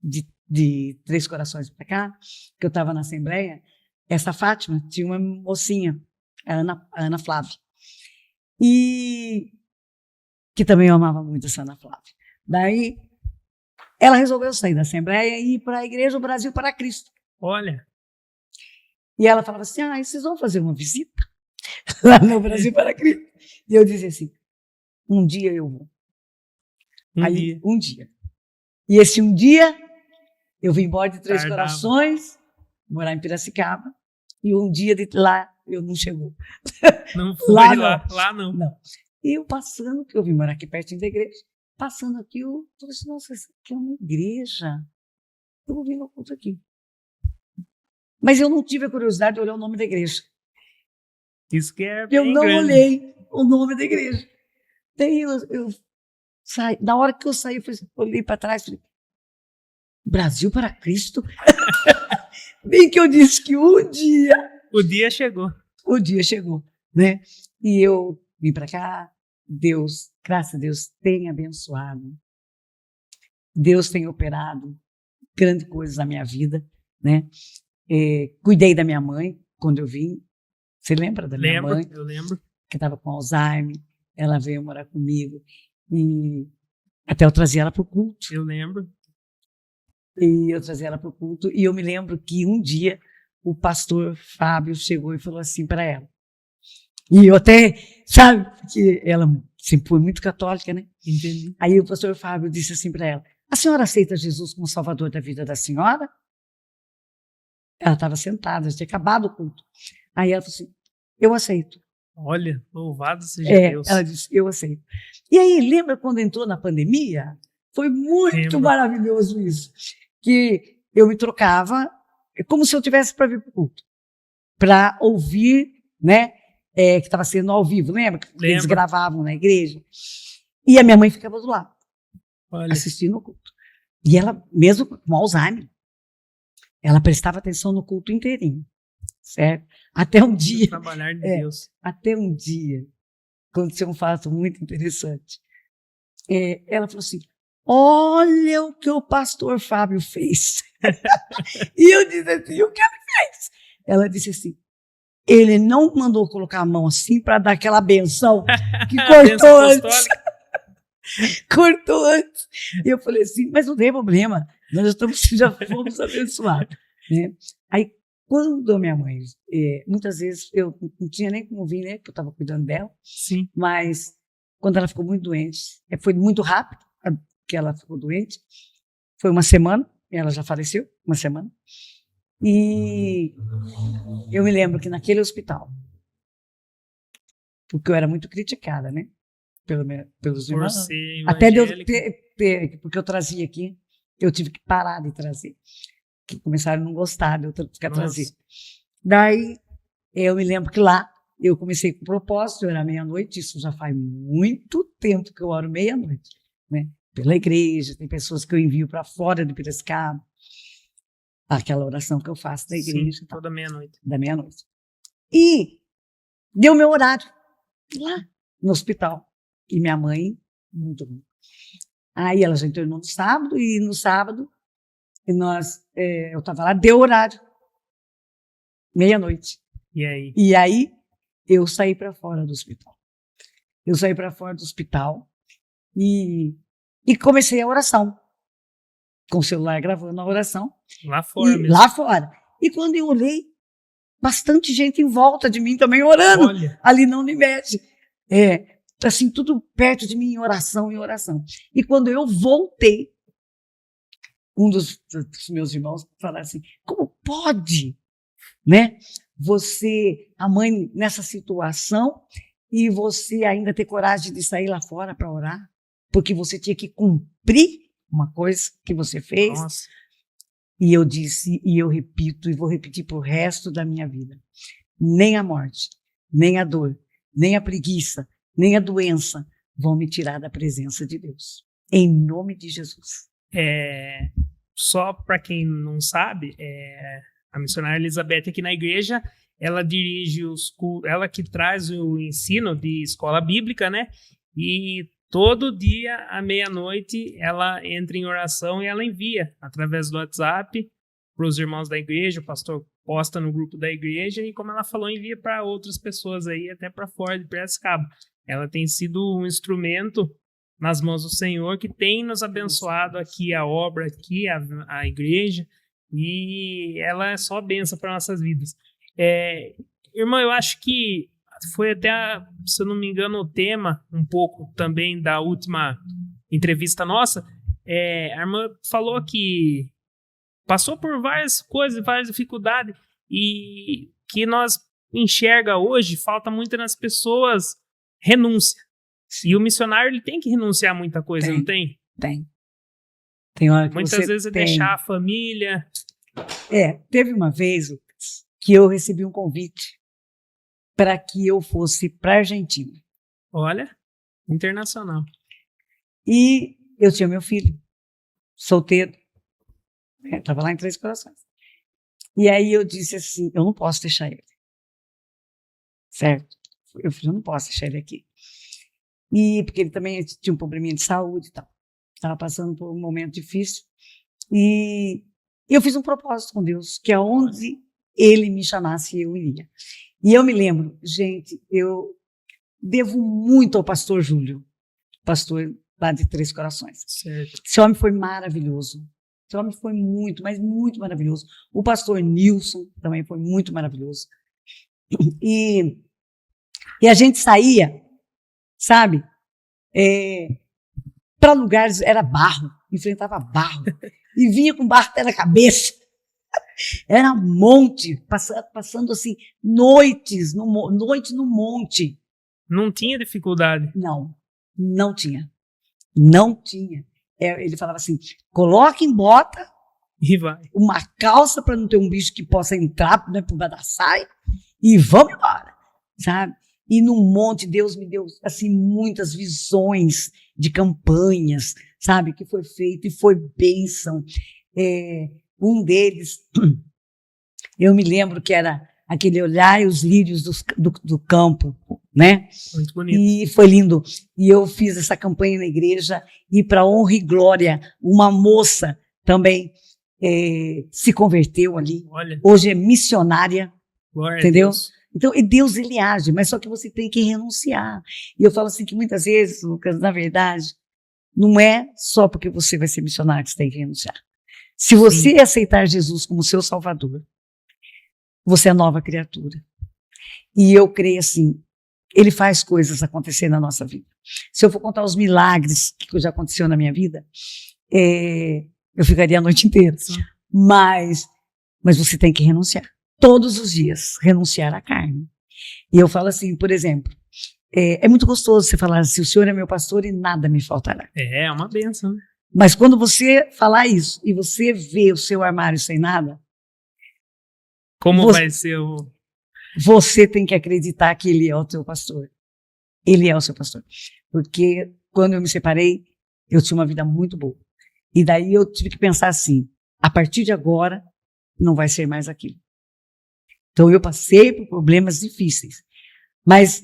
de Três Corações para cá, que eu estava na Assembleia, essa Fátima tinha uma mocinha, a Ana Flávia, e que também eu amava muito essa Ana Flávia. Daí, ela resolveu sair da Assembleia e ir para a Igreja do Brasil para Cristo. Olha. E ela falava assim, vocês vão fazer uma visita lá no Brasil para Cristo? E eu dizia assim, um dia eu vou. Um dia. E esse um dia, eu vim embora de Três Corações, morar em Piracicaba, e um dia de lá eu não chegou. Não foi lá não. E eu passando, que eu vim morar aqui pertinho da igreja, passando aqui, eu falei assim, nossa, isso aqui é uma igreja. Eu vou vir no culto aqui. Mas eu não tive a curiosidade de olhar o nome da igreja. Isso que é eu bem não grande. Olhei o nome da igreja. Daí eu saí, na hora que eu saí, eu olhei para trás e falei, Brasil para Cristo? Bem que eu disse que um dia... O dia chegou. O dia chegou, né? E eu vim para cá, Deus, graças a Deus, tem abençoado. Deus tem operado grandes coisas na minha vida, né? Cuidei da minha mãe quando eu vim. Você lembra da minha mãe? Eu lembro. Que estava com Alzheimer. Ela veio morar comigo. E até eu trazia ela para o culto. Eu lembro. E eu trazia ela para o culto. E eu me lembro que um dia o pastor Fábio chegou e falou assim para ela. E eu até, sabe, que ela sempre foi muito católica, né? Entendi. Aí o pastor Fábio disse assim para ela, a senhora aceita Jesus como salvador da vida da senhora? Ela estava sentada, já tinha acabado o culto. Aí ela falou assim, eu aceito. Olha, louvado seja Deus. Ela disse, eu aceito. E aí, lembra quando entrou na pandemia? Foi muito maravilhoso isso. Que eu me trocava, como se eu tivesse para vir para o culto. para ouvir, né? Que estava sendo ao vivo, lembra? Que eles Lembro. gravavam na igreja. E a minha mãe ficava do lado, Olha, assistindo o culto. E ela, mesmo com Alzheimer, ela prestava atenção no culto inteirinho, certo? Até um o dia, trabalhar de Deus. aconteceu um fato muito interessante. Ela falou assim, olha o que o pastor Fábio fez. E eu disse assim, o que ele fez? Ela disse assim, ele não mandou colocar a mão assim para dar aquela benção que cortou antes. Cortou antes. E eu falei assim, mas não tem problema, nós já fomos abençoados. Né? Aí, quando a minha mãe, muitas vezes eu não tinha nem como vir, né, porque eu estava cuidando dela, Sim. mas quando ela ficou muito doente, foi muito rápido que ela ficou doente, foi uma semana, ela já faleceu, uma semana, e eu me lembro que naquele hospital, porque eu era muito criticada, né, pelos Por irmãos, ser até de eu evangélica. porque eu trazia aqui, eu tive que parar de trazer, que começaram a não gostar de eu ficar Nossa. trazendo. Daí, eu me lembro que lá, eu comecei com propósito, eu era meia-noite, isso já faz muito tempo que eu oro meia-noite, né? Pela igreja, tem pessoas que eu envio para fora de Piracicaba, aquela oração que eu faço da igreja. Sim, toda meia-noite. Da meia-noite. E deu meu horário, lá no hospital. E minha mãe, muito bom. Aí ela já internou no sábado, e no sábado, eu estava lá, deu horário, meia-noite. E aí? E aí, eu saí para fora do hospital. Eu saí para fora do hospital e comecei a oração. Com o celular gravando a oração. Lá fora mesmo. Lá fora. E quando eu olhei, bastante gente em volta de mim também orando. Olha. Ali na Unimed. Assim, tudo perto de mim em oração, em oração. E quando eu voltei, um dos meus irmãos falou assim, como pode, né? Você, a mãe, nessa situação, e você ainda ter coragem de sair lá fora para orar, porque você tinha que cumprir uma coisa que você fez. Nossa. E eu disse, e eu repito, e vou repetir para o resto da minha vida, nem a morte, nem a dor, nem a preguiça, nem a doença vão me tirar da presença de Deus. Em nome de Jesus. Só para quem não sabe, a missionária Elizabeth aqui na igreja, ela dirige ela que traz o ensino de escola bíblica, né? E todo dia, à meia-noite, ela entra em oração e ela envia através do WhatsApp para os irmãos da igreja, o pastor posta no grupo da igreja e, como ela falou, envia para outras pessoas aí, até para fora de Piracicaba. Ela tem sido um instrumento nas mãos do Senhor que tem nos abençoado aqui, a obra aqui, a igreja, e ela é só bênção para nossas vidas. Irmã, eu acho que foi até, se eu não me engano, o tema um pouco também da última entrevista nossa. A irmã falou que passou por várias coisas, várias dificuldades, e que nós enxerga hoje, falta muito nas pessoas renúncia. E o missionário, ele tem que renunciar a muita coisa, não tem? Tem hora que muitas vezes é deixar a família. Teve uma vez, Lucas, que eu recebi um convite para que eu fosse para a Argentina. Olha, internacional. E eu tinha meu filho, solteiro, estava lá em Três Corações. E aí eu disse assim, eu não posso deixar ele. Certo? Eu não posso deixar ele aqui. E porque ele também tinha um probleminha de saúde e tal. Estava passando por um momento difícil. E eu fiz um propósito com Deus, que aonde ele me chamasse, eu iria. E eu me lembro, gente, eu devo muito ao pastor Júlio, pastor lá de Três Corações. Certo. Esse homem foi maravilhoso. Esse homem foi muito, mas muito maravilhoso. O pastor Nilson também foi muito maravilhoso. E a gente saía, sabe, para lugares, era barro, enfrentava barro, e vinha com barro até na cabeça. Era um monte, passando assim, noite no monte. Não tinha dificuldade? Não tinha. Não tinha. Ele falava assim, coloquem bota, E vai. uma calça para não ter um bicho que possa entrar, né, por baixo da saia, e vamos embora, sabe? E num monte, Deus me deu, assim, muitas visões de campanhas, sabe, que foi feito e foi bênção. Um deles, eu me lembro que era aquele olhar e os lírios do campo, né? Muito bonito. E foi lindo. E eu fiz essa campanha na igreja e, para honra e glória, uma moça também se converteu ali. Olha, Hoje é missionária, glória a entendeu? Deus. Então, e Deus, ele age, mas só que você tem que renunciar. E eu falo assim que muitas vezes, Lucas, na verdade, não é só porque você vai ser missionário que você tem que renunciar. Se você aceitar Jesus como seu Salvador, você é nova criatura. E eu creio assim, ele faz coisas acontecer na nossa vida. Se eu for contar os milagres que já aconteceu na minha vida, eu ficaria a noite inteira. Sim. Mas você tem que renunciar. Todos os dias, renunciar à carne. E eu falo assim, por exemplo, é muito gostoso você falar assim, o Senhor é meu pastor e nada me faltará. É uma bênção, né? Mas quando você falar isso e você vê o seu armário sem nada, Como vai ser o... você tem que acreditar que ele é o teu pastor. Ele é o seu pastor. Porque quando eu me separei, eu tinha uma vida muito boa. E daí eu tive que pensar assim, a partir de agora, não vai ser mais aquilo. Então eu passei por problemas difíceis. Mas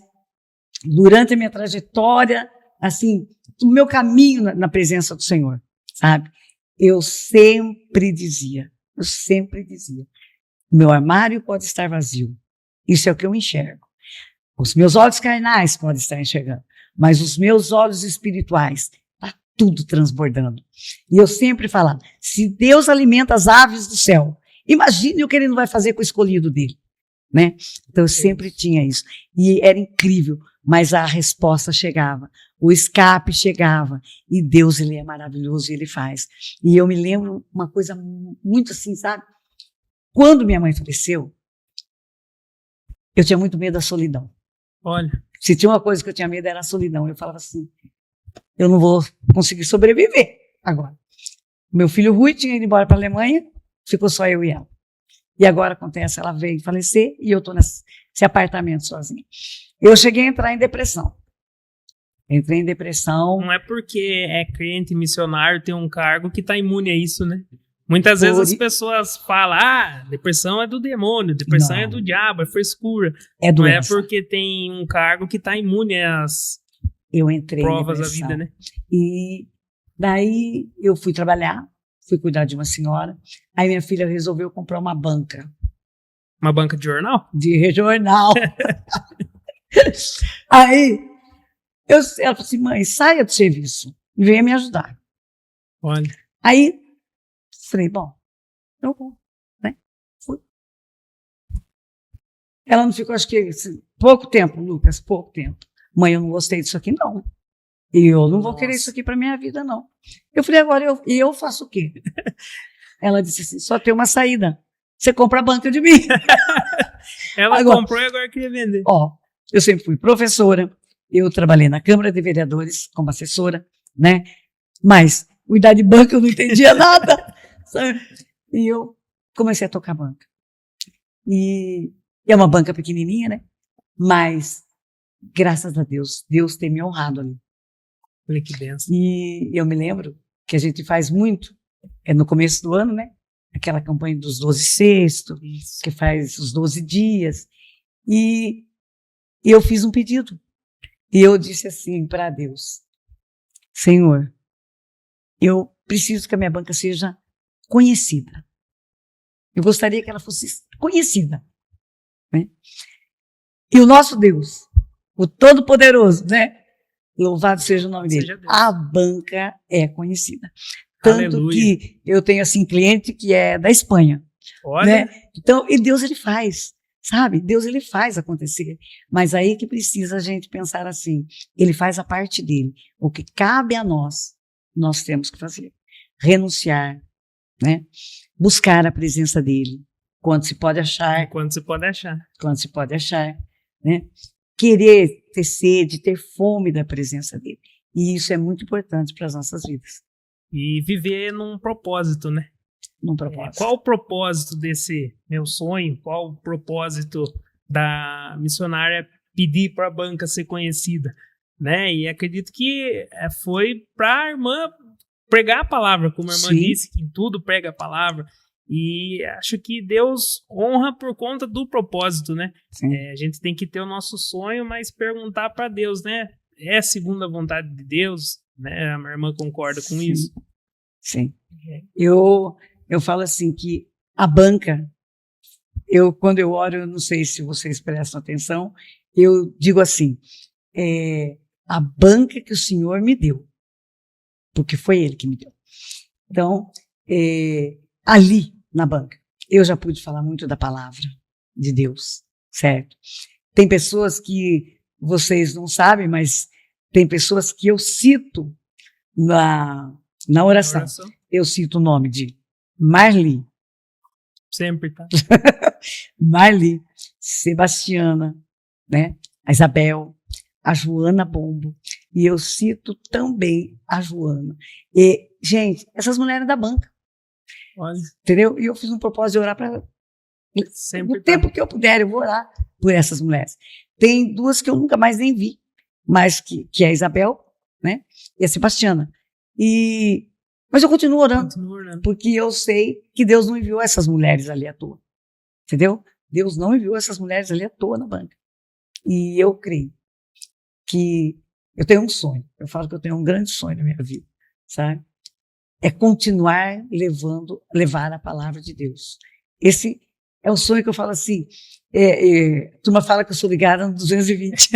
durante a minha trajetória, assim, o meu caminho na presença do Senhor, sabe? Eu sempre dizia, meu armário pode estar vazio. Isso é o que eu enxergo. Os meus olhos carnais podem estar enxergando, mas os meus olhos espirituais, está tudo transbordando. E eu sempre falava, se Deus alimenta as aves do céu, imagine o que ele não vai fazer com o escolhido dele, né? Então eu sempre tinha isso. E era incrível, mas a resposta chegava, o escape chegava, e Deus, ele é maravilhoso e ele faz. E eu me lembro uma coisa muito assim, sabe? Quando minha mãe faleceu, eu tinha muito medo da solidão. Olha, Se tinha uma coisa que eu tinha medo, era a solidão. Eu falava assim, eu não vou conseguir sobreviver agora. Meu filho Rui tinha ido embora para a Alemanha, ficou só eu e ela. E agora acontece, ela veio falecer e eu estou nesse apartamento sozinha. Eu cheguei a entrar em depressão. Entrei em depressão. não é porque é crente missionário tem um cargo que está imune a isso, né? Muitas vezes as pessoas falam, depressão é do demônio, depressão é do diabo, é frescura. É Não é doença. porque tem um cargo que está imune às Eu entrei provas em da depressão. vida, né? E daí eu fui trabalhar, fui cuidar de uma senhora. Aí minha filha resolveu comprar uma banca Uma banca de jornal? de jornal. Aí ela falou assim, mãe, saia do serviço e venha me ajudar. Olha, Aí falei, bom, eu vou, né? Fui. Ela não ficou, acho que assim, pouco tempo, Lucas, pouco tempo. Mãe, eu não gostei disso aqui, não. E eu não vou querer isso aqui para minha vida, não. Eu falei, agora eu faço o quê? Ela disse assim, só tem uma saída. Você compra a banca de mim. ela Agora- comprou e agora queria vender. Ó, eu sempre fui professora, eu trabalhei na Câmara de Vereadores como assessora, né? Mas cuidar de banca eu não entendia nada, sabe? E eu comecei a tocar banca. E é uma banca pequenininha, né? Mas, graças a Deus, Deus tem me honrado ali. Olha que benção. E eu me lembro que a gente faz muito, no começo do ano, né? Aquela campanha dos 12 sextos, Isso. que faz os 12 dias. E eu fiz um pedido. E eu disse assim para Deus, Senhor, eu preciso que a minha banca seja conhecida. Eu gostaria que ela fosse conhecida, né? E o nosso Deus, o Todo-Poderoso, né? Louvado seja o nome dele. Seja Deus. A banca é conhecida. Tanto Aleluia. que eu tenho assim cliente que é da Espanha, Olha, né? Então, e Deus ele faz, sabe? Deus ele faz acontecer. Mas aí que precisa a gente pensar assim, ele faz a parte dele. O que cabe a nós temos que fazer. Renunciar, né? Buscar a presença dele, quando se pode achar, enquanto você pode achar. né? Querer ter sede, ter fome da presença dele. E isso é muito importante para as nossas vidas. E viver num propósito, né? num propósito. Qual o propósito desse meu sonho? Qual o propósito da missionária pedir para a banca ser conhecida? Né? E acredito que foi para a irmã pregar a palavra, como a irmã Sim. disse, que em tudo prega a palavra. E acho que Deus honra por conta do propósito, né? A gente tem que ter o nosso sonho, mas perguntar para Deus, né? É segundo a vontade de Deus, né? A minha irmã concorda com isso? Sim. Eu falo assim que a banca, quando eu oro, eu não sei se vocês prestam atenção, eu digo assim, a banca que o Senhor me deu, porque foi Ele que me deu. Então, ali na banca, eu já pude falar muito da palavra de Deus, certo? Tem pessoas que vocês não sabem, mas tem pessoas que eu cito na oração. Eu cito o nome de Marli. Sempre, tá? Marli, Sebastiana, né? A Isabel, a Joana Bombo. E eu cito também a Joana. E, gente, essas mulheres da banca. Olha. Entendeu? E eu fiz um propósito de orar para sempre. No tempo que eu puder, eu vou orar por essas mulheres. Tem duas que eu nunca mais nem vi, mas que é a Isabel, né? E a Sebastiana. Mas eu continuo orando, porque eu sei que Deus não enviou essas mulheres ali à toa. Entendeu? Deus não enviou essas mulheres ali à toa na banca. E eu creio que eu tenho um sonho. Eu falo que eu tenho um grande sonho na minha vida, sabe? É continuar levar a palavra de Deus. Esse é o sonho que eu falo assim. A turma fala que eu sou ligada no 220.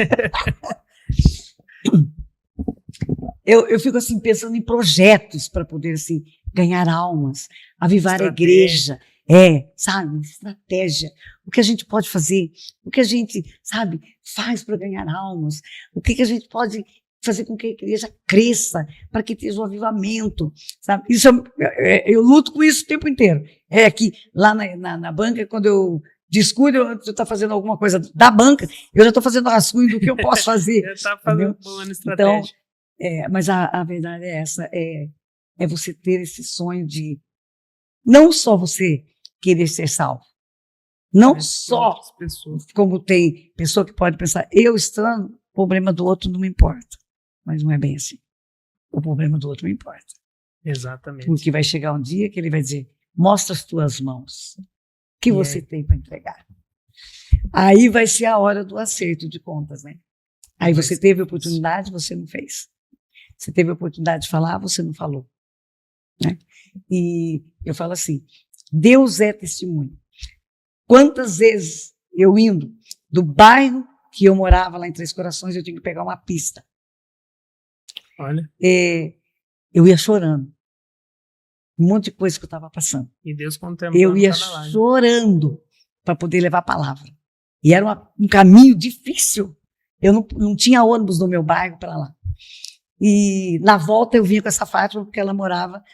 Eu fico assim pensando em projetos para poder assim ganhar almas, avivar a igreja, sabe, estratégia. O que a gente pode fazer? O que a gente, sabe, faz para ganhar almas? O que a gente pode fazer com que a igreja cresça, para que tenha um avivamento, sabe? Isso eu luto com isso o tempo inteiro. É que lá na banca, quando eu descuido, eu estou fazendo alguma coisa da banca, eu já estou fazendo rascunho do que eu posso fazer. Já está fazendo uma estratégia. Então, mas a verdade é essa, é você ter esse sonho de não só você querer ser salvo, não só como tem pessoa que pode pensar, eu estando, o problema do outro não me importa. Mas não é bem assim. O problema do outro não importa. Exatamente. Porque vai chegar um dia que ele vai dizer, mostra as tuas mãos. O que você tem para entregar? Aí vai ser a hora do acerto de contas, né? Aí você teve a oportunidade, você não fez. Você teve a oportunidade de falar, você não falou. Né? E eu falo assim, Deus é testemunho. Quantas vezes eu indo do bairro que eu morava lá em Três Corações, eu tinha que pegar uma pista. Olha. Eu ia chorando. Um monte de coisa que eu estava passando. E Deus contemplando. Eu ia chorando para poder levar a palavra. E era um caminho difícil. Eu não tinha ônibus no meu bairro para lá. E na volta eu vinha com essa Fátima, porque ela morava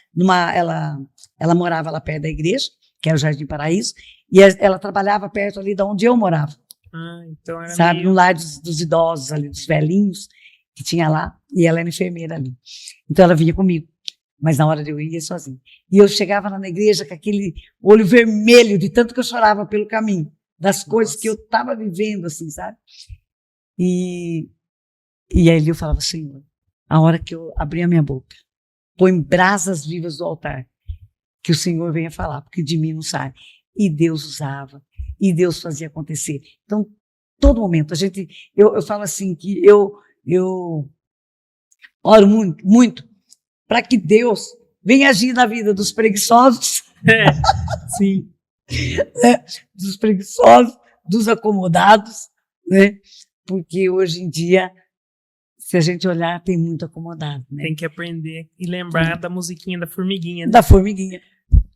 ela morava lá perto da igreja, que era o Jardim Paraíso, e ela trabalhava perto ali de onde eu morava. Então era sabe, no lar dos idosos ali, dos velhinhos, que tinha lá, e ela era enfermeira ali. Então ela vinha comigo, mas na hora de eu ir, ia sozinha. E eu chegava lá na igreja com aquele olho vermelho, de tanto que eu chorava pelo caminho, das coisas que eu estava vivendo, assim, sabe? E aí eu falava, Senhor, a hora que eu abri a minha boca, põe brasas vivas do altar, que o Senhor venha falar, porque de mim não sai. E Deus usava, e Deus fazia acontecer. Então, todo momento, eu falo assim, que eu oro muito, muito, para que Deus venha agir na vida dos preguiçosos. Sim. Dos preguiçosos, dos acomodados, né? Porque hoje em dia, se a gente olhar, tem muito acomodado, né? Tem que aprender e lembrar da musiquinha da formiguinha. Né? Da formiguinha,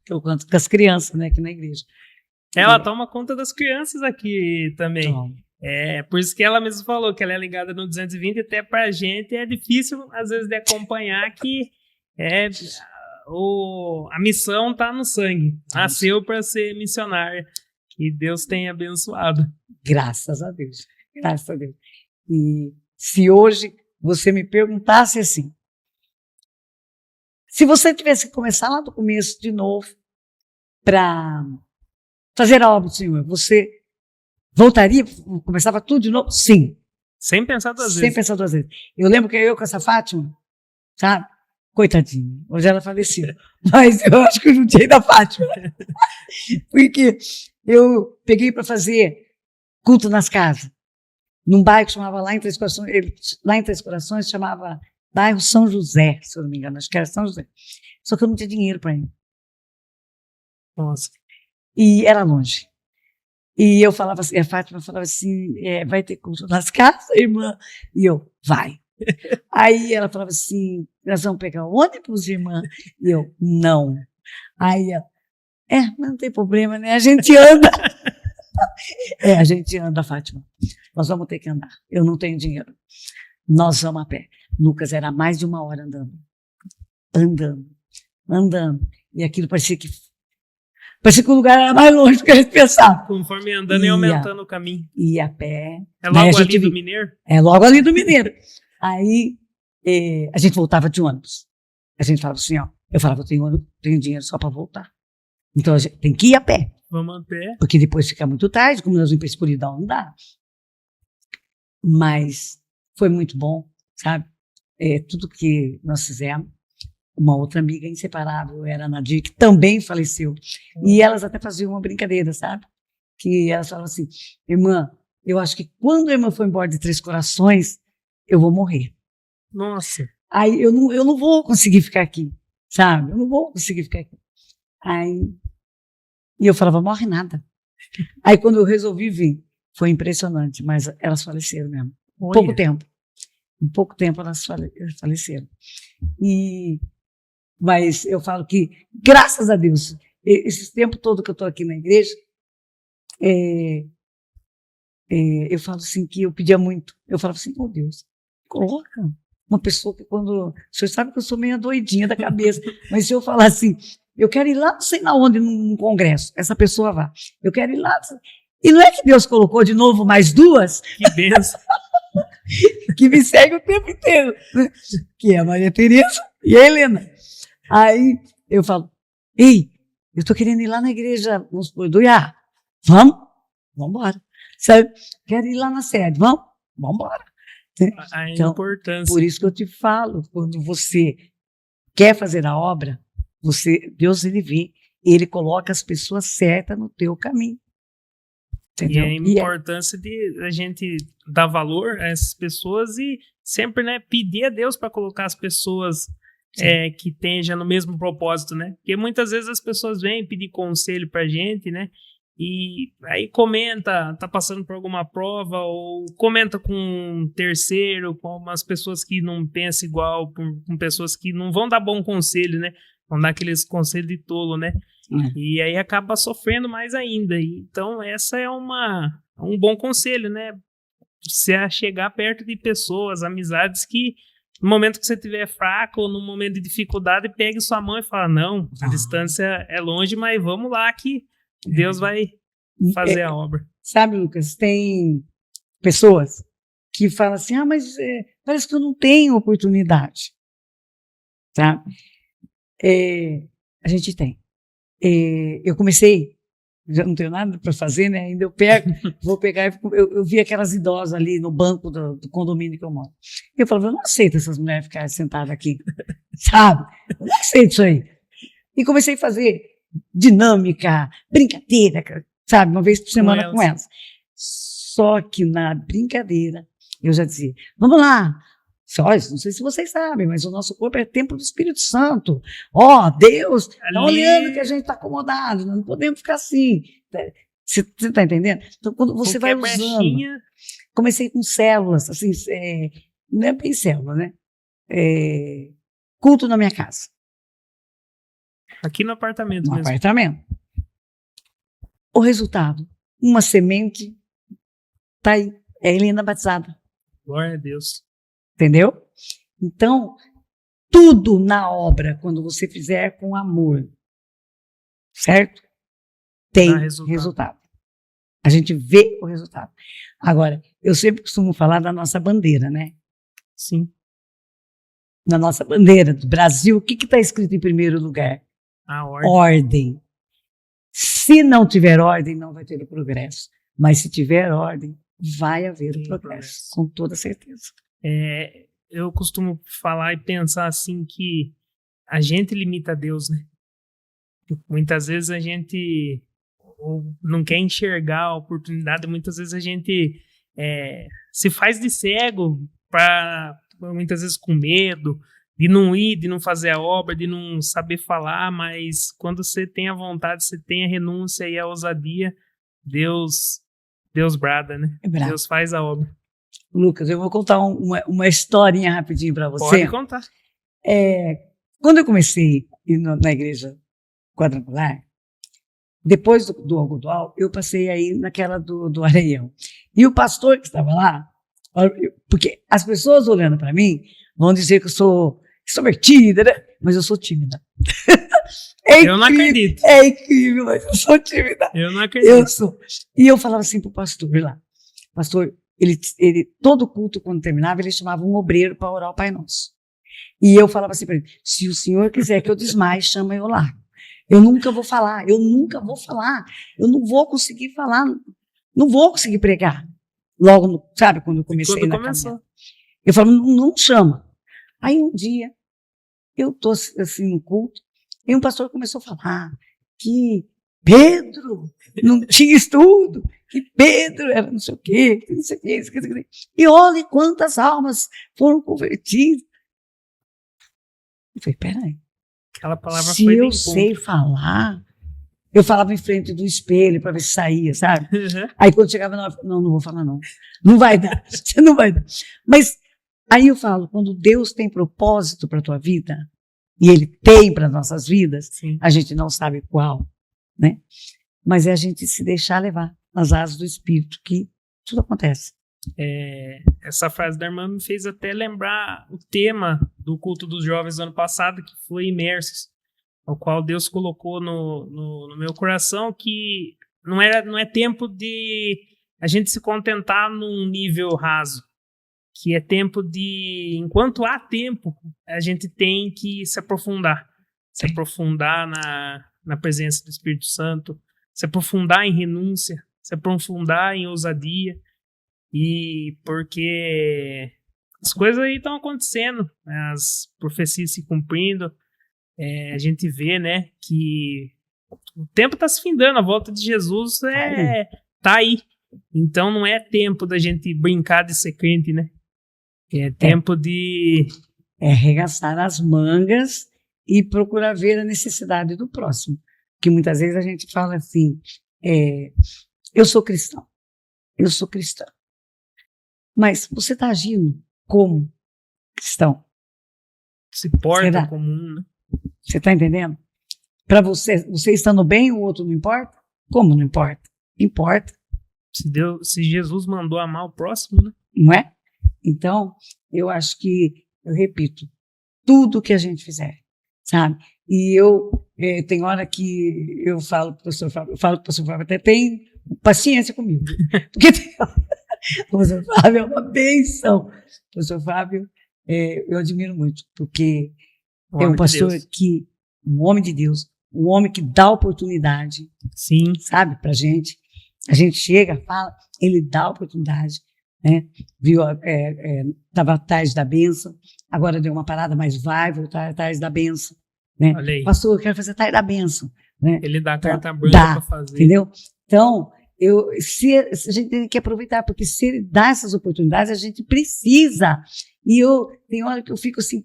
que eu canto com as crianças, né, aqui na igreja. Ela toma conta das crianças aqui também. Toma. Por isso que ela mesmo falou que ela é ligada no 220, até pra gente é difícil, às vezes, de acompanhar que a missão tá no sangue. Nasceu para ser missionária. Que Deus tenha abençoado. Graças a Deus. Graças a Deus. E se hoje você me perguntasse assim, se você tivesse que começar lá do começo de novo, para fazer a obra do Senhor, você voltaria, começava tudo de novo? Sim. Sem pensar duas Sem vezes. pensar duas vezes. Eu lembro que eu com essa Fátima, sabe? Coitadinha, hoje ela faleceu. Mas eu acho que eu juntei da Fátima. Porque eu peguei para fazer culto nas casas. Num bairro que chamava lá em Três Corações, chamava bairro São José, se eu não me engano, acho que era São José. Só que eu não tinha dinheiro para ir. Nossa. E era longe. E eu falava assim, a Fátima falava assim, vai ter culto nas casas, irmã? E eu, vai. Aí ela falava assim, nós vamos pegar o ônibus, irmã? E eu, não. Aí ela, mas não tem problema, né? A gente anda. A gente anda, Fátima. Nós vamos ter que andar. Eu não tenho dinheiro. Nós vamos a pé. Lucas, era mais de 1 hora andando. Andando. E aquilo parecia que o lugar era mais longe do que a gente pensava. Conforme andando e aumentando o caminho. E a pé. É logo ali do Mineiro? É logo ali do Mineiro. Aí a gente voltava de ônibus. A gente falava assim, eu falava, eu tenho dinheiro só para voltar. Então a gente tem que ir a pé. Vamos a pé. Porque depois fica muito tarde, como nós vamos para a escuridão, não dá. Mas foi muito bom, sabe? Tudo que nós fizemos. Uma outra amiga inseparável era a Nadir, que também faleceu. E elas até faziam uma brincadeira, sabe? Que elas falavam assim, irmã, eu acho que quando a irmã for embora de Três Corações, eu vou morrer. Nossa. Aí eu não vou conseguir ficar aqui, sabe? Eu não vou conseguir ficar aqui. E eu falava, morre nada. Aí quando eu resolvi vir, foi impressionante, mas elas faleceram mesmo. Em pouco tempo elas faleceram. Mas eu falo que, graças a Deus, esse tempo todo que eu estou aqui na igreja, eu falo assim que eu pedia muito. Eu falava assim, Deus, coloca uma pessoa que quando... O senhor sabe que eu sou meio doidinha da cabeça, mas se eu falar assim, eu quero ir lá, não sei na onde, num congresso, essa pessoa vá. Eu quero ir lá. E não é que Deus colocou de novo mais 2? Que benção. Que me segue o tempo inteiro. Que é a Maria Tereza e a Helena. Aí eu falo, ei, eu estou querendo ir lá na igreja, vamos supor, do Iá. Vamos embora. Sabe? Quero ir lá na sede, vamos embora. A Então, importância. por isso que eu te falo, quando você quer fazer a obra, Deus ele vê, ele coloca as pessoas certas no teu caminho. Entendeu? E a importância de a gente dar valor a essas pessoas e sempre, né, pedir a Deus para colocar as pessoas que estejam no mesmo propósito, né? Porque muitas vezes as pessoas vêm pedir conselho pra gente, né? E aí comenta, tá passando por alguma prova, ou comenta com um terceiro, com umas pessoas que não pensam igual, com pessoas que não vão dar bom conselho, né? Vão dar aqueles conselhos de tolo, né? E aí acaba sofrendo mais ainda. Então essa é um bom conselho, né? Você chegar perto de pessoas, amizades que no momento que você estiver fraco ou no momento de dificuldade, pegue sua mão e fala, não, a distância é longe, mas vamos lá que Deus vai fazer a obra. Sabe, Lucas, tem pessoas que falam assim, mas parece que eu não tenho oportunidade. Tá? A gente tem. Eu comecei, já não tenho nada para fazer, né? Ainda eu vou pegar, eu vi aquelas idosas ali no banco do condomínio que eu moro. Eu falava, eu não aceito essas mulheres ficarem sentadas aqui, sabe? Eu não aceito isso aí. E comecei a fazer dinâmica, brincadeira, sabe? Uma vez por semana com elas. Só que na brincadeira, eu já dizia, vamos lá. Olha, não sei se vocês sabem, mas o nosso corpo é templo do Espírito Santo. Deus está olhando que a gente está acomodado, não podemos ficar assim. Você está entendendo? Então, quando você vai usando... Comecei com células, assim, não é bem célula, né? Culto na minha casa. Aqui no apartamento no mesmo. Apartamento. O resultado, uma semente, está aí. É a Helena batizada. Glória a Deus. Entendeu? Então, tudo na obra, quando você fizer com amor, certo? Tem resultado. A gente vê o resultado. Agora, eu sempre costumo falar da nossa bandeira, né? Sim. Na nossa bandeira do Brasil, o que está escrito em primeiro lugar? A ordem. Ordem. Se não tiver ordem, não vai ter o progresso. Mas se tiver ordem, vai haver o progresso, com toda certeza. Eu costumo falar e pensar assim que a gente limita Deus, né? Muitas vezes a gente não quer enxergar a oportunidade, muitas vezes a gente se faz de cego, muitas vezes com medo de não ir, de não fazer a obra, de não saber falar, mas quando você tem a vontade, você tem a renúncia e a ousadia, Deus brada, né? Deus faz a obra. Lucas, eu vou contar uma historinha rapidinho para você. Pode contar. Quando eu comecei na igreja quadrangular, depois do algodoal, eu passei aí naquela do Areião. E o pastor que estava lá, porque as pessoas olhando para mim vão dizer que eu sou extrovertida, né? Mas eu sou tímida. Eu não acredito. É incrível, mas eu sou tímida. Eu não acredito. Eu sou. E eu falava assim pro pastor lá. Pastor, ele todo culto, quando terminava, ele chamava um obreiro para orar o Pai Nosso. E eu falava assim para ele, se o senhor quiser que eu desmaie, chama eu lá. Eu nunca vou falar. Eu não vou conseguir falar. Não vou conseguir pregar. Logo, sabe, quando eu comecei na caminhada. Eu falava, não chama. Aí um dia, eu tô assim no culto, e um pastor começou a falar que Pedro não tinha estudo, que Pedro era não sei o quê, não sei o quê, não sei o quê. E olha quantas almas foram convertidas. Eu falei, peraí. Aquela palavra se eu sei falar, eu falava em frente do espelho para ver se saía, sabe? Uhum. Aí quando chegava, não vou falar não. Não vai dar, você não vai dar. Mas aí eu falo, quando Deus tem propósito para a tua vida, e Ele tem para nossas vidas, sim, a gente não sabe qual, né? Mas é a gente se deixar levar nas asas do Espírito, que tudo acontece. Essa frase da irmã me fez até lembrar o tema do culto dos jovens do ano passado, que foi Imersos, ao qual Deus colocou no meu coração que não é tempo de a gente se contentar num nível raso, que é tempo de, enquanto há tempo, a gente tem que se aprofundar na presença do Espírito Santo, se aprofundar em renúncia, se aprofundar em ousadia, e porque as coisas aí estão acontecendo, as profecias se cumprindo, a gente vê, né, que o tempo está se findando, a volta de Jesus tá aí. Então não é tempo da gente brincar de ser crente, né? É tempo de arregaçar as mangas e procurar ver a necessidade do próximo. Que muitas vezes a gente fala assim, eu sou cristão, eu sou cristã. Mas você está agindo como cristão? Se porta comum, né? Você está entendendo? Para você estando bem, o outro não importa? Como não importa? Importa. Se Jesus mandou amar o próximo, né? Não é? Então, eu acho que, eu repito, tudo que a gente fizer, sabe? E tem hora que eu falo para o professor Fábio, até tem paciência comigo. Porque o professor Fábio é uma bênção. O professor Fábio, eu admiro muito, porque é um pastor um homem de Deus, um homem que dá oportunidade, sim, sabe, pra gente. A gente chega, fala, ele dá oportunidade, né? Viu, estava atrás da bênção, agora deu uma parada, mas vai voltar atrás da bênção, né? Olha aí. Pastor, eu quero fazer atrás da bênção, né? Ele dá a carta branca para fazer. Entendeu? Então, a gente tem que aproveitar, porque se ele dá essas oportunidades, a gente precisa. E tem hora que eu fico assim,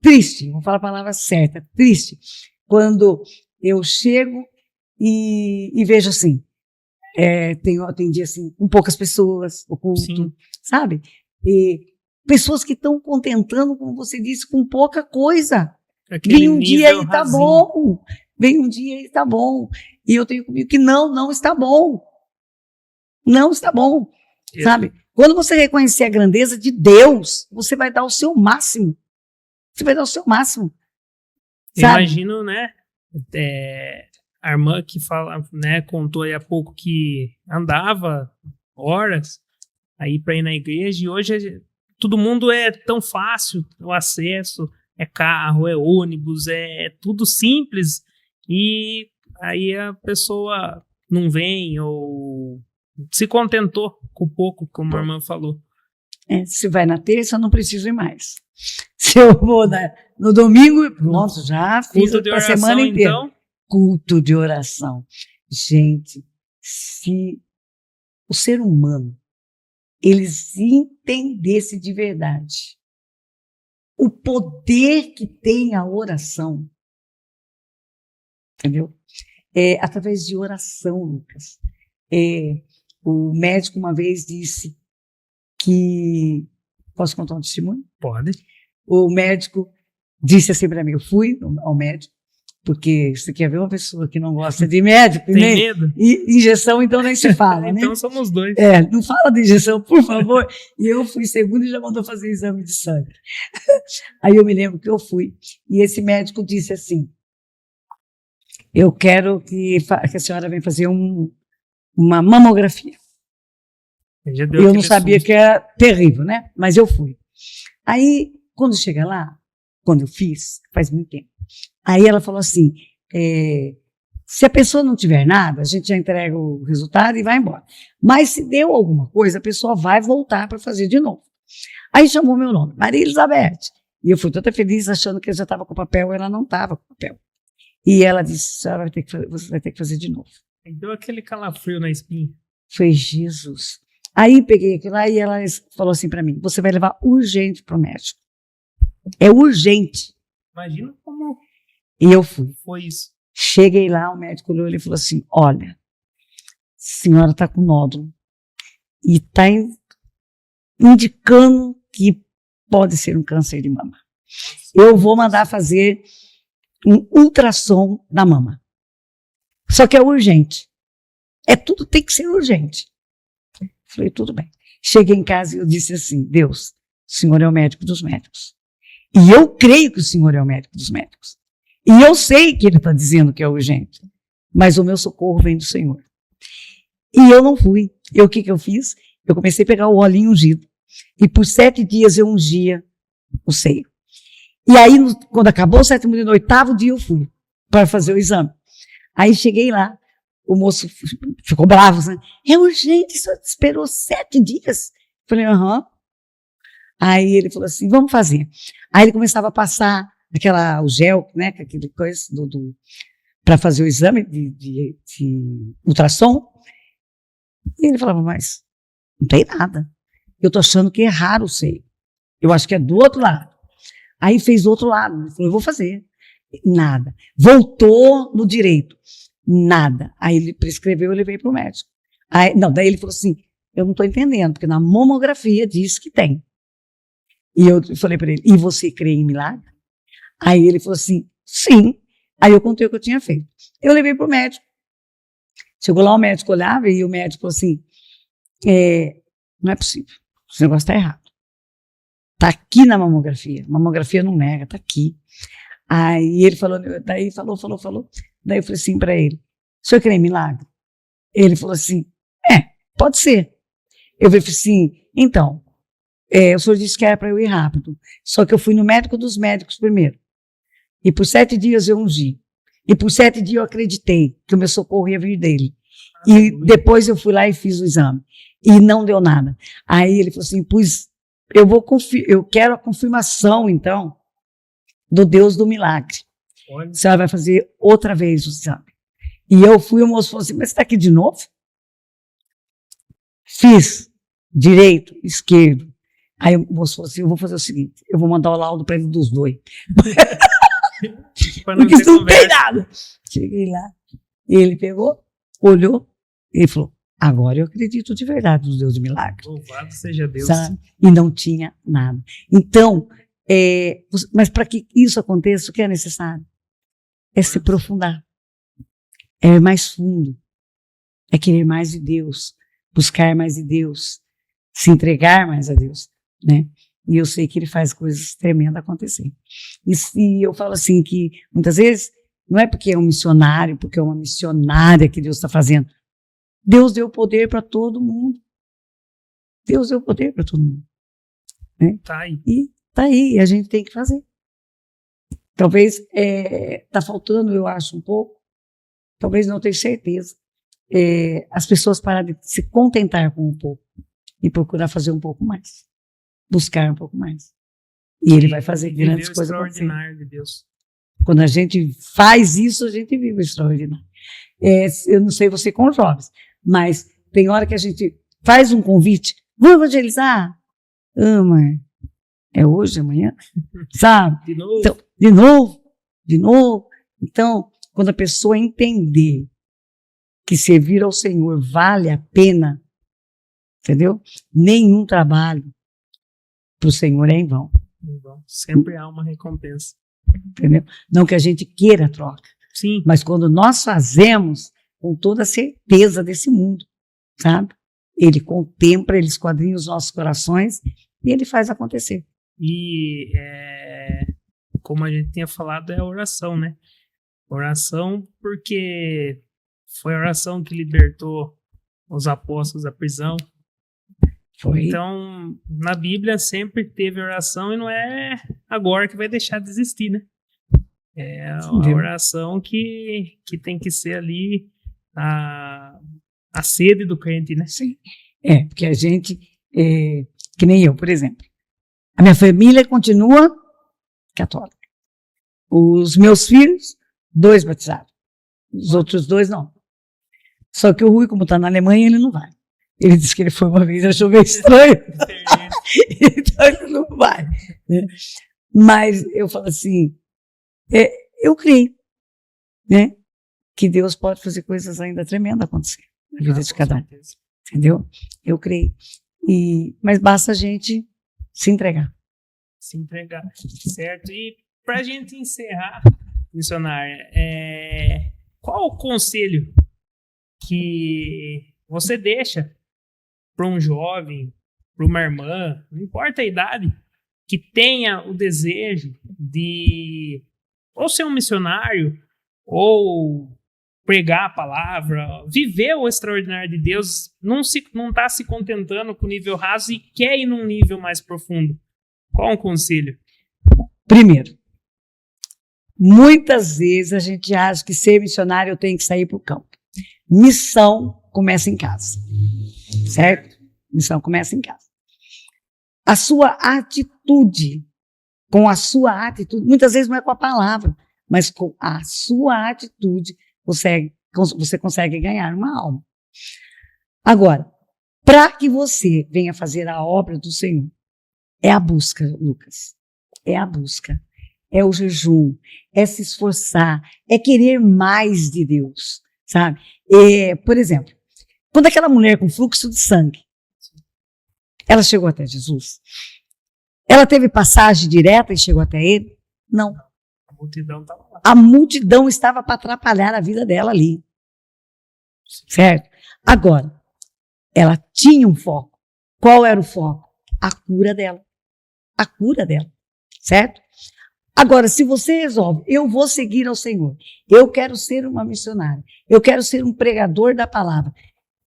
triste, vou falar a palavra certa, triste, quando eu chego e vejo assim, tem dia assim, com poucas pessoas, o culto, sim, sabe? E pessoas que estão contentando, como você disse, com pouca coisa. Vem um dia e tá bom. Vem um dia e tá bom. E eu tenho comigo que não está bom. Não está bom. Sabe? Quando você reconhecer a grandeza de Deus, você vai dar o seu máximo. Você vai dar o seu máximo. Sabe? Imagino, né? A irmã que contou aí há pouco que andava horas aí para ir na igreja, e hoje todo mundo é tão fácil, o acesso, é carro, é ônibus, é tudo simples, e Aí a pessoa não vem ou se contentou com o pouco, como a irmã falou. Se vai na terça, eu não preciso ir mais. Se eu vou no domingo, pronto, já fiz Culto de para a oração, semana inteira. então? Culto de oração. Gente, se o ser humano, eles entendessem de verdade o poder que tem a oração, entendeu? Através de oração, Lucas. O médico uma vez disse que... Posso contar um testemunho? Pode. O médico disse assim para mim, eu fui ao médico, porque você quer ver uma pessoa que não gosta de médico, Tem nem medo? e injeção, então nem se fala, né? Então somos dois. Não fala de injeção, por favor. E eu fui segundo e já mandou fazer exame de sangue. Aí eu me lembro que eu fui, e esse médico disse assim, eu quero que a senhora venha fazer uma mamografia. Eu não sabia que era terrível, né? Mas eu fui. Aí, quando chega lá, quando eu fiz, faz muito tempo, aí ela falou assim, se a pessoa não tiver nada, a gente já entrega o resultado e vai embora. Mas se deu alguma coisa, a pessoa vai voltar para fazer de novo. Aí chamou meu nome, Maria Elizabeth. E eu fui toda feliz, achando que eu já estava com papel, ela não estava com papel. E ela disse, você vai ter que fazer de novo. Deu aquele calafrio na espinha. Foi Jesus. Aí peguei aquilo lá e ela falou assim para mim, você vai levar urgente para o médico. É urgente. Imagina como E eu fui. foi isso. Cheguei lá, o médico olhou e falou assim, olha, a senhora está com nódulo e está indicando que pode ser um câncer de mama. Eu vou mandar fazer um ultrassom da mama. Só que é urgente. Tudo tem que ser urgente. Falei, tudo bem. Cheguei em casa e eu disse assim, Deus, o Senhor é o médico dos médicos. E eu creio que o Senhor é o médico dos médicos. E eu sei que Ele está dizendo que é urgente. Mas o meu socorro vem do Senhor. E eu não fui. O que eu fiz? Eu comecei a pegar o olhinho ungido. E por 7 dias eu ungia o seio. E aí, quando acabou o 7º dia, no 8º dia eu fui para fazer o exame. Aí cheguei lá, o moço ficou bravo, né? É urgente, só esperou 7 dias. Falei, aham. Aí ele falou assim, vamos fazer. Aí ele começava a passar o gel, né, aquele coisa para fazer o exame de ultrassom. E ele falava, mas não tem nada. Eu tô achando que é raro o seio. Eu acho que é do outro lado. Aí fez do outro lado. Ele falou, eu vou fazer. Nada. Voltou no direito. Nada. Aí ele prescreveu, eu levei para o médico. Daí ele falou assim, eu não estou entendendo, porque na mamografia diz que tem. E eu falei para ele, e você crê em milagre? Aí ele falou assim, sim. Aí eu contei o que eu tinha feito. Eu levei para o médico. Chegou lá, o médico olhava e o médico falou assim, não é possível, esse negócio está errado. Está aqui na mamografia. Mamografia não nega, está aqui. Aí ele falou, daí falou. Daí eu falei assim para ele, o senhor crê em milagre? Ele falou assim, pode ser. Eu falei assim, então, o senhor disse que era para eu ir rápido, só que eu fui no médico dos médicos primeiro. E por 7 dias eu ungi. E por 7 dias eu acreditei que o meu socorro ia vir dele. E depois eu fui lá e fiz o exame. E não deu nada. Aí ele falou assim, pois eu quero a confirmação, então, do Deus do milagre. Olha. A senhora vai fazer outra vez o exame. E eu fui, o moço falou assim, mas você está aqui de novo? Fiz direito, esquerdo. Aí o moço falou assim, eu vou fazer o seguinte, eu vou mandar o laudo para ele dos dois. Porque isso não tem nada. Cheguei lá, ele pegou, olhou, e falou, agora eu acredito de verdade no Deus do milagre. Louvado seja Deus. Sabe? E não tinha nada. Então, mas para que isso aconteça, o que é necessário? É se aprofundar. É ir mais fundo. É querer mais de Deus. Buscar mais de Deus. Se entregar mais a Deus. Né? E eu sei que Ele faz coisas tremendas acontecer. E eu falo assim que, muitas vezes, não é porque é um missionário, porque é uma missionária que Deus está fazendo. Deus deu poder para todo mundo. Deus deu poder para todo mundo. Né? Tá aí. E tá aí, a gente tem que fazer. Talvez está faltando, eu acho, um pouco talvez não tenha certeza, as pessoas pararem de se contentar com um pouco e procurar fazer um pouco mais, buscar um pouco mais. E ele vai fazer grandes coisas. Extraordinário de Deus. Quando a gente faz isso, a gente vive o extraordinário. Eu não sei você com os jovens, mas tem hora que a gente faz um convite, vamos evangelizar? Mãe, é hoje, amanhã? Sabe? De novo. Então, de novo. Então, quando a pessoa entender que servir ao Senhor vale a pena, entendeu? Nenhum trabalho para o Senhor é em vão. Sempre há uma recompensa. Entendeu? Não que a gente queira troca. Sim. Mas quando nós fazemos com toda a certeza desse mundo, sabe? Ele contempla, ele esquadrinha os nossos corações e ele faz acontecer. E como a gente tinha falado, é a oração, né? Oração porque foi a oração que libertou os apóstolos da prisão. Foi. Então, na Bíblia sempre teve oração e não é agora que vai deixar de existir, né? É a oração que tem que ser ali a sede do crente, né? Sim. Porque a gente, que nem eu, por exemplo, a minha família continua católica. Os meus filhos, 2 batizados. Os outros 2 não. Só que o Rui, como está na Alemanha, ele não vai. Ele disse que ele foi uma vez, achou meio estranho. Então ele não vai. Né? Mas eu falo assim, eu creio, né, que Deus pode fazer coisas ainda tremendas acontecer na vida de cada um. Entendeu? Eu creio. Mas basta a gente se entregar. Se entregar, certo? E para a gente encerrar, missionária, qual o conselho que você deixa para um jovem, para uma irmã, não importa a idade, que tenha o desejo de ou ser um missionário, ou pregar a palavra, viver o extraordinário de Deus, não está se contentando com o nível raso e quer ir num nível mais profundo? Qual é o conselho? Primeiro, muitas vezes a gente acha que ser missionário eu tenho que sair para o campo. Missão começa em casa, certo? Missão começa em casa. A sua atitude, muitas vezes não é com a palavra, mas com a sua atitude, você consegue ganhar uma alma. Agora, para que você venha fazer a obra do Senhor, é a busca, Lucas. É a busca. É o jejum. É se esforçar. É querer mais de Deus. Sabe? Por exemplo, quando aquela mulher com fluxo de sangue, ela chegou até Jesus, ela teve passagem direta e chegou até ele? Não. A multidão estava lá. A multidão estava para atrapalhar a vida dela ali. Certo? Agora, ela tinha um foco. Qual era o foco? A cura dela. A cura dela. Certo? Agora, se você resolve, eu vou seguir ao Senhor, eu quero ser uma missionária, eu quero ser um pregador da palavra,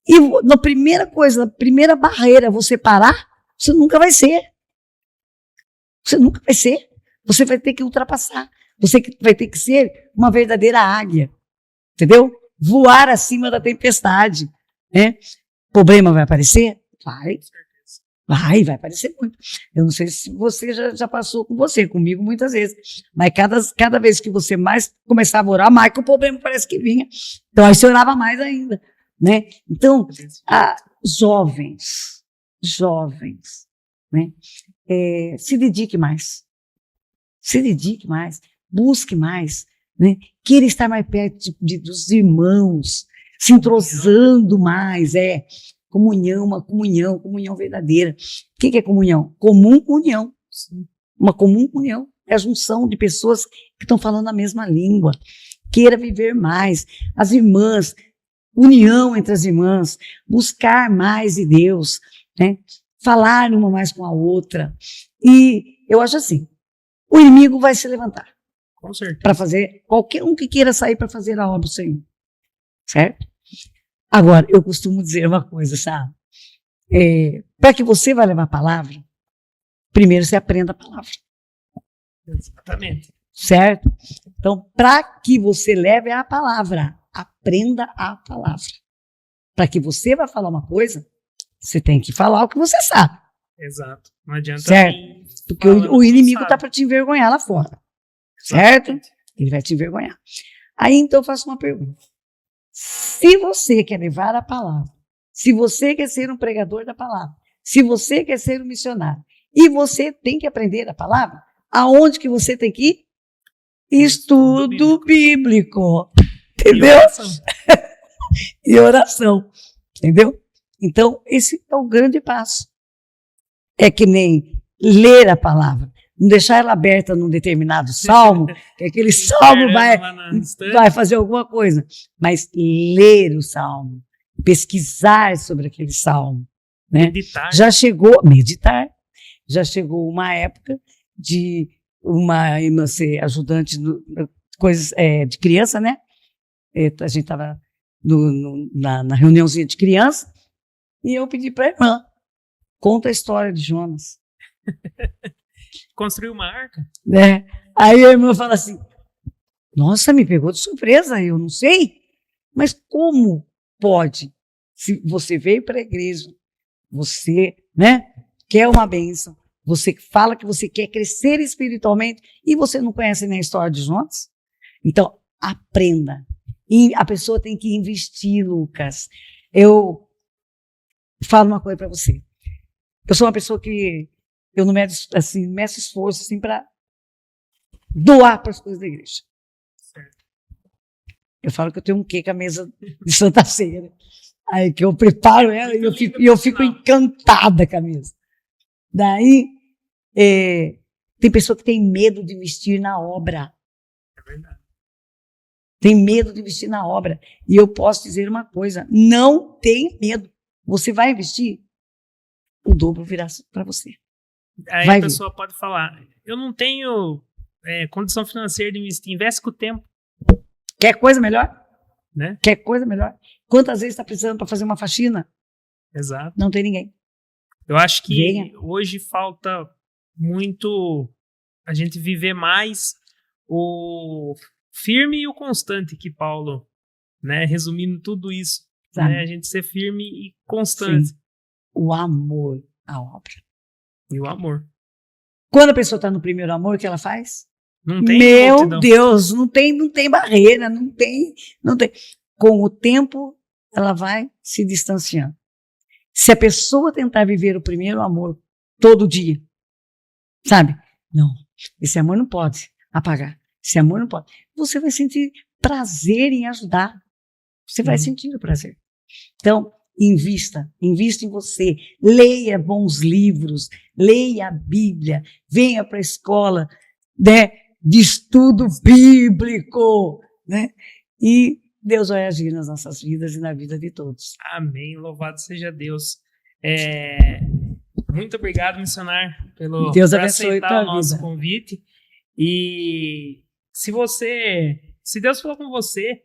e na primeira coisa, na primeira barreira você parar, você nunca vai ser. Você nunca vai ser. Você vai ter que ultrapassar. Você vai ter que ser uma verdadeira águia. Entendeu? Voar acima da tempestade. Né? Problema vai aparecer? Vai aparecer muito. Eu não sei se você já passou com você, comigo muitas vezes. Mas cada vez que você mais começava a orar, mais que o problema parece que vinha. Então aí você orava mais ainda. Né? Então, jovens, né? Se dedique mais, busque mais, né? Queira estar mais perto dos irmãos, se entrosando mais, uma comunhão verdadeira. O que é comunhão? Comum união. Uma comum união é a junção de pessoas que estão falando a mesma língua. Queira viver mais. As irmãs, união entre as irmãs, buscar mais de Deus, né? Falar uma mais com a outra. E eu acho assim, o inimigo vai se levantar. Com certeza. Para fazer, qualquer um que queira sair para fazer a obra do Senhor. Certo? Agora, eu costumo dizer uma coisa, sabe? Para que você vá levar a palavra, primeiro você aprenda a palavra. Exatamente. Certo? Então, para que você leve a palavra, aprenda a palavra. Para que você vá falar uma coisa, você tem que falar o que você sabe. Exato. Não adianta. Certo? Porque o inimigo está para te envergonhar lá fora. Certo? Ele vai te envergonhar. Aí então eu faço uma pergunta. Se você quer levar a palavra, se você quer ser um pregador da palavra, se você quer ser um missionário, e você tem que aprender a palavra, aonde que você tem que ir? Estudo bíblico. Entendeu? E oração. Entendeu? Então, esse é o grande passo. É que nem ler a palavra. Não deixar ela aberta num determinado salmo, que aquele salmo vai fazer alguma coisa. Mas ler o salmo. Pesquisar sobre aquele salmo. Né? Meditar. Meditar. Já chegou uma época de uma irmã ser ajudante coisas de criança, né? A gente estava na reuniãozinha de criança e eu pedi para a irmã, conta a história de Jonas. Construiu uma arca? Né? Aí a irmã fala assim, nossa, me pegou de surpresa, eu não sei, mas como pode? Se você veio para a igreja, você, né, quer uma bênção, você fala que você quer crescer espiritualmente e você não conhece nem a história de Jonas? Então, aprenda. E a pessoa tem que investir, Lucas. Eu falo uma coisa para você. Eu sou uma pessoa que eu não meço esforço assim, para doar para as coisas da igreja. Certo. Eu falo que eu tenho um quê com a mesa de Santa Ceia, né? Aí que eu preparo ela e eu fico encantada com a mesa. Daí, tem pessoa que tem medo de investir na obra. É verdade. Tem medo de investir na obra. E eu posso dizer uma coisa, não tem medo. Você vai investir, o dobro virá para você. Aí vai a pessoa pode falar, eu não tenho condição financeira de investir, investe com o tempo. Quer coisa melhor? Né? Quer coisa melhor? Quantas vezes está precisando para fazer uma faxina? Exato. Não tem ninguém. Eu acho que hoje falta muito a gente viver mais o firme e o constante que Paulo, né, resumindo tudo isso, né, a gente ser firme e constante. Sim. O amor à obra. E o amor. Quando a pessoa está no primeiro amor, o que ela faz? Não tem Meu multidão. Deus, não tem barreira, não tem. Com o tempo, ela vai se distanciando. Se a pessoa tentar viver o primeiro amor todo dia, sabe? Não, esse amor não pode apagar. Esse amor não pode. Você vai sentir prazer em ajudar. Você vai sentir o prazer. Então, invista em você. Leia bons livros, leia a Bíblia, venha para a escola, né, de estudo bíblico, né? E Deus vai agir nas nossas vidas e na vida de todos. Amém. Louvado seja Deus. Muito obrigado, missionário, por aceitar o nosso convite. E se Deus falou com você,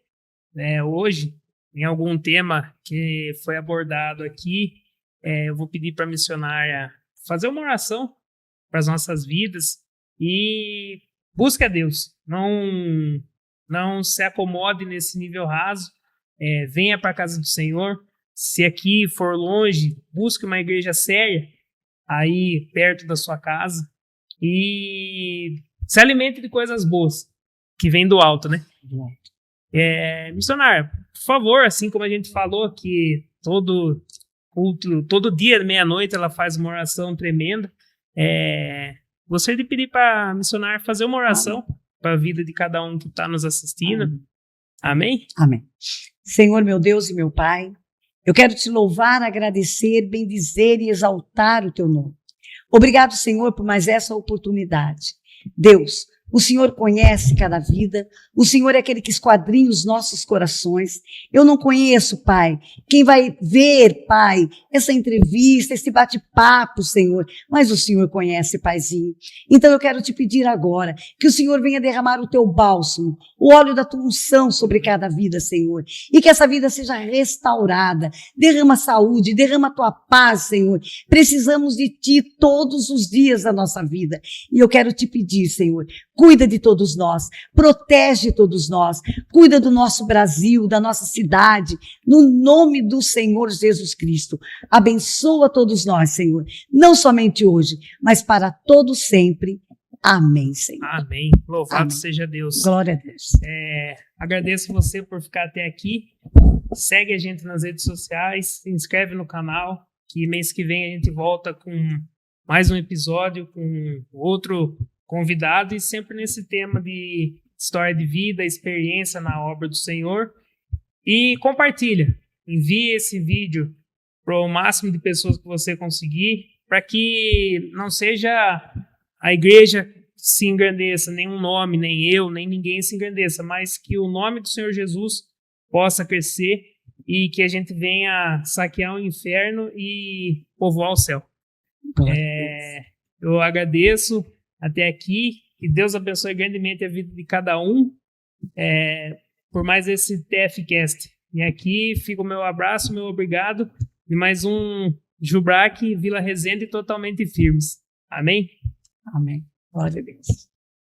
né, hoje, em algum tema que foi abordado aqui, eu vou pedir para a missionária fazer uma oração para as nossas vidas e busque a Deus. Não se acomode nesse nível raso. Venha para a casa do Senhor. Se aqui for longe, busque uma igreja séria aí perto da sua casa e se alimente de coisas boas que vêm do alto, né? Missionário, por favor, assim como a gente falou que todo dia, meia-noite, ela faz uma oração tremenda, gostaria de pedir para a missionária fazer uma oração para a vida de cada um que está nos assistindo. Amém? Amém. Senhor, meu Deus e meu Pai, eu quero te louvar, agradecer, bendizer e exaltar o teu nome. Obrigado, Senhor, por mais essa oportunidade. Deus, o Senhor conhece cada vida, o Senhor é aquele que esquadrinha os nossos corações. Eu não conheço, Pai, quem vai ver, Pai, essa entrevista, esse bate-papo, Senhor, mas o Senhor conhece, Paizinho. Então eu quero te pedir agora que o Senhor venha derramar o teu bálsamo, o óleo da tua unção sobre cada vida, Senhor, e que essa vida seja restaurada. Derrama saúde, derrama tua paz, Senhor. Precisamos de ti todos os dias da nossa vida. E eu quero te pedir, Senhor, cuida de todos nós, protege todos nós, cuida do nosso Brasil, da nossa cidade, no nome do Senhor Jesus Cristo. Abençoa todos nós, Senhor, não somente hoje, mas para todos sempre. Amém, Senhor. Amém. Louvado Amém. Seja Deus. Glória a Deus. Agradeço você por ficar até aqui. Segue a gente nas redes sociais, se inscreve no canal, que mês que vem a gente volta com mais um episódio, com outro convidado, e sempre nesse tema de história de vida, experiência na obra do Senhor. E compartilha. Envie esse vídeo para o máximo de pessoas que você conseguir, para que não seja a igreja se engrandeça, nem um nome, nem eu, nem ninguém se engrandeça, mas que o nome do Senhor Jesus possa crescer e que a gente venha saquear o inferno e povoar o céu. Eu agradeço até aqui, que Deus abençoe grandemente a vida de cada um, por mais esse TFcast. E aqui fica o meu abraço, meu obrigado, e mais um Jubrac, Vila Resende, totalmente firmes. Amém? Amém. Glória a Deus.